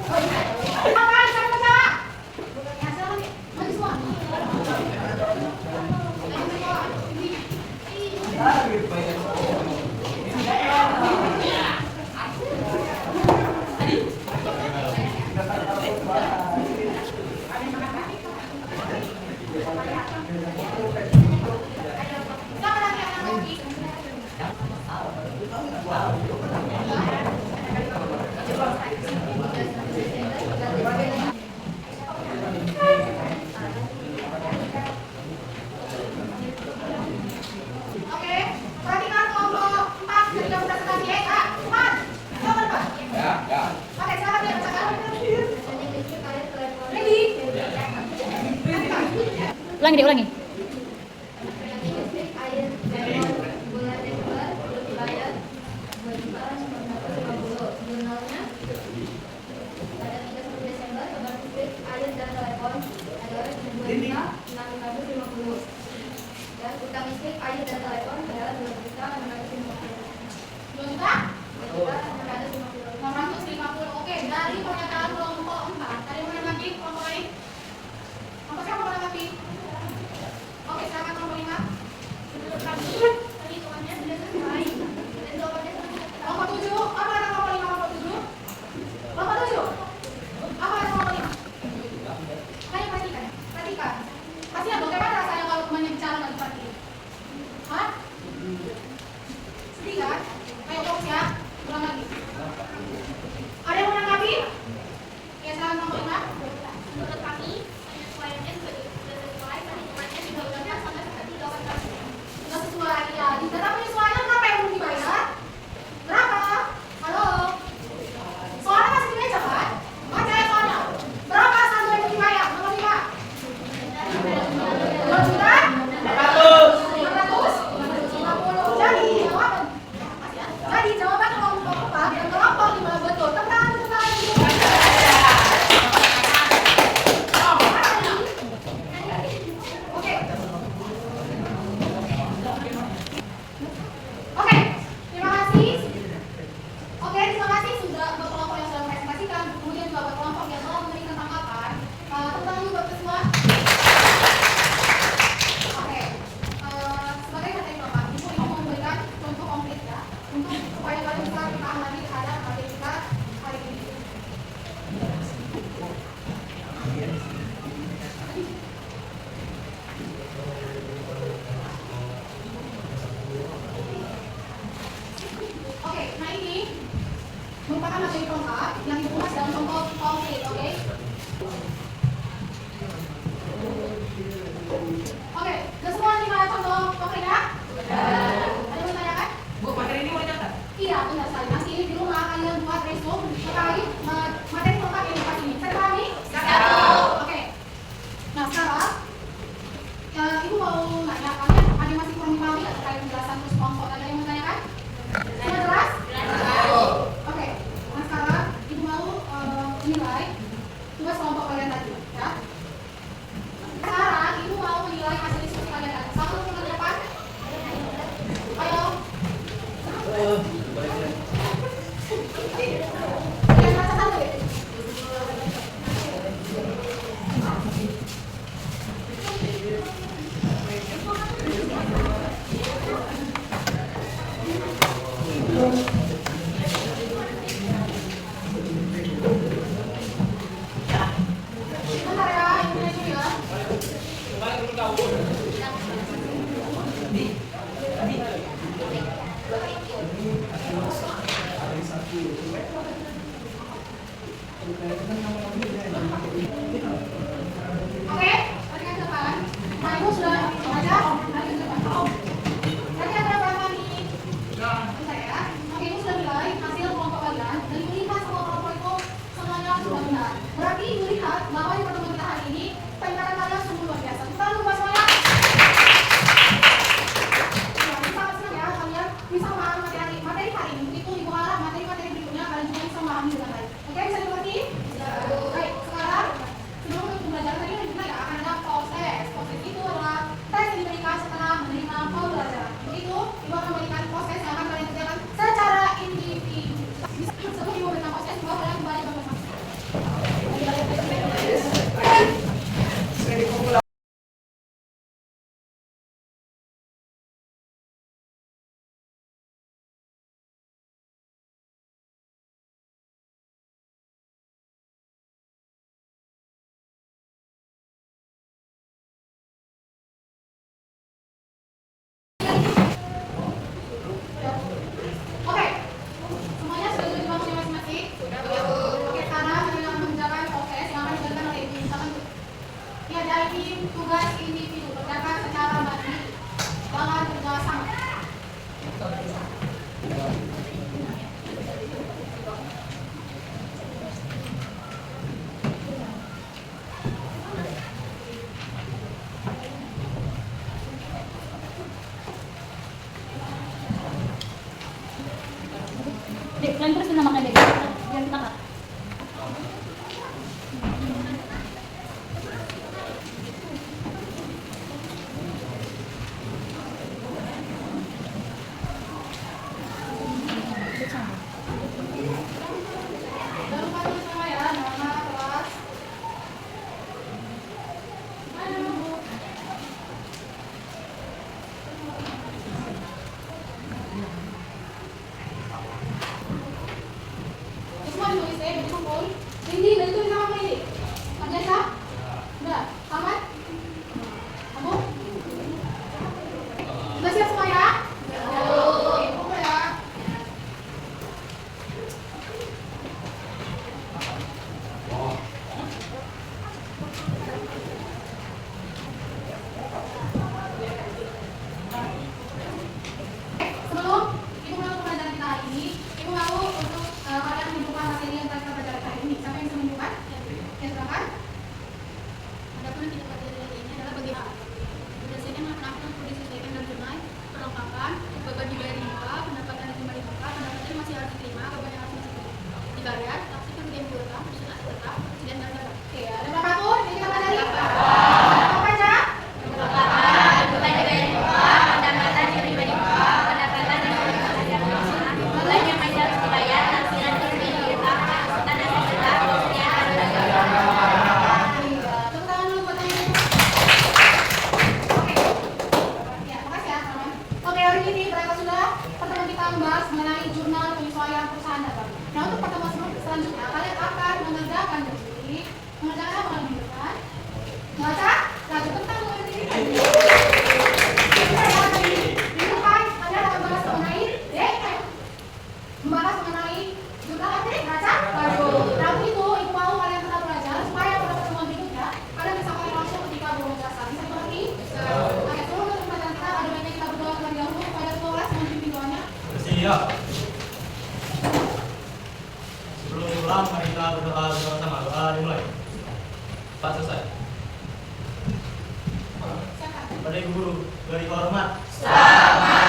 Soal lain siapa yang menjawab? Ya, silakan nih. Maju semua. Siapa lagi yang menanggapi? Oke, perhatikan kelompok 4 yang berdasarkan di EK. 4, coba depan. Oke, silakan dia bacakan. Ready? Ulangi deh, ulangi. Dan utang listrik, air, dan telepon adalah 2.650.000. 2.650. Oke, dari pernyataan kelompok 4, ada yang menanggapi kelompok lain? Kelompok siapa menanggapi? Oke, silakan kelompok 5. Perhitungannya sudah sesuai dan jawabannya sudah tepat. Kelompok 7, apa kata kelompok 5? Kelompok 7? Kelompok 7? Apa kata kelompok 5? Ayo perhatikan, perhatikan. Kasihan dong, bagaimana rasanya kalau temannya bicara nggak diperhatiin? Hah? Sedih kan? Ayo fokus ya. Ibu mau nanya, kalian ada yang masih kurang dipahami nggak terkait penjelasan terus kelompok? Ada yang mau tanyakan? Semua jelas? Oke. Nah sekarang ibu mau menilai tugas kelompok kalian tadi, ya. Sekarang ibu mau menilai hasil diskusi kalian tadi. Satu ke depan. Ayo. Kalian baca satu ya? Bentar ya, ibu dulu ya. Oke, tadi kan depan. Nah, ibu sudah baca. Tadi kan depan. Tadi ada berapa nih? Bentar ya. Oke, ibu sudah nilai hasil kelompok kalian. Dan ibu lihat semua kelompok itu semuanya sudah benar. Berarti ibu lihat bahwa di pertemuan kita hari ini peningkatan kalian sungguh luar biasa. Kita lupa semuanya. Ya, kita sangat senang ya kalian bisa memahami materi hari ini. Itu ibu harap materi-materi berikutnya kalian juga bisa memahami dengan baik. Oke, bisa dimengerti? Baik, sekarang sebelum untuk pembelajaran tadi kan juga ya akan ada proses. Proses itu adalah tes yang diberikan setelah menerima pembelajaran. Begitu, ibu akan memberikan proses yang akan kalian kerjakan secara individu. Sebelum ibu memberikan proses, ibu kalian kembali ke masing-masing. Oke, semuanya sudah duduk di bangku masing-masing? Oke, sekarang kalian akan mengerjakan proses yang akan dilakukan oleh ibu. Misalkan ini ada ini tugas individu kerjakan secara mandiri dengan kerjasama. Dek, kalian terus namakan dek. Biar kita kak. Jangan lupa tulis nama ya, nama, kelas. Mana Bu? Semua ditulis ya, dikumpul. Cindy, udah ditulis sama apa ini? Biasa? Udah, aman? Kamu? Udah siap semua ya? Oke, kumpul ya. Sebelum ibu mau pembelajaran kita hari ini, ibu mau untuk kalian menunjukkan materi yang telah kita pelajari hari ini. Siapa yang bisa menunjukkan? Ya, silakan. Adapun yang kita pelajari hari ini adalah bagaimana berdasarkan penampilan perlu disesuaikan dan tunai, perlengkapan, beban dibayar di muka, pendapatan diterima di muka, pendapatan masih harus diterima, beban yang harus dibayar, taksi kerugian piutang, perusahaan aset tetap, dan dana. Oke, ada berapa akun yang kita pelajari? Apa aja? Beban dibayar di muka, pendapatan diterima di muka, pendapatan yang beban yang masih harus dibayar, taksiran kerugian piutang, perusahaan aset tetap, perusahaan dan dana. Iya, tepuk tangan dulu buat yang ini. Oke. Ya, makasih ya, teman. Oke, hari ini berapa sudah pertemuan kita membahas mengenai jurnal penyesuaian perusahaan dagang. Nah, untuk pertemuan selanjutnya, kalian akan mengerjakan sendiri. Mengerjakan apa yang dilakukan? Baca, lagu tentang mengenai diri. Minggu depan, kalian akan membahas mengenai membahas mengenai jurnal apa nih? Baca, lagu. Nah, untuk itu, ibu mau kalian tetap belajar supaya pada pertemuan berikutnya kalian bisa pakai langsung ketika berbicara. Bisa dimengerti? Oke, sebelum menutup pelajaran kita, ada baiknya kita berdoa terlebih dahulu kepada ketua kelas yang memimpin doanya. Siap. Sebelum pulang, mari kita berdoa bersama. Doa dimulai. Pak selesai. Silakan. Pada Ibu Guru, beri hormat. Selamat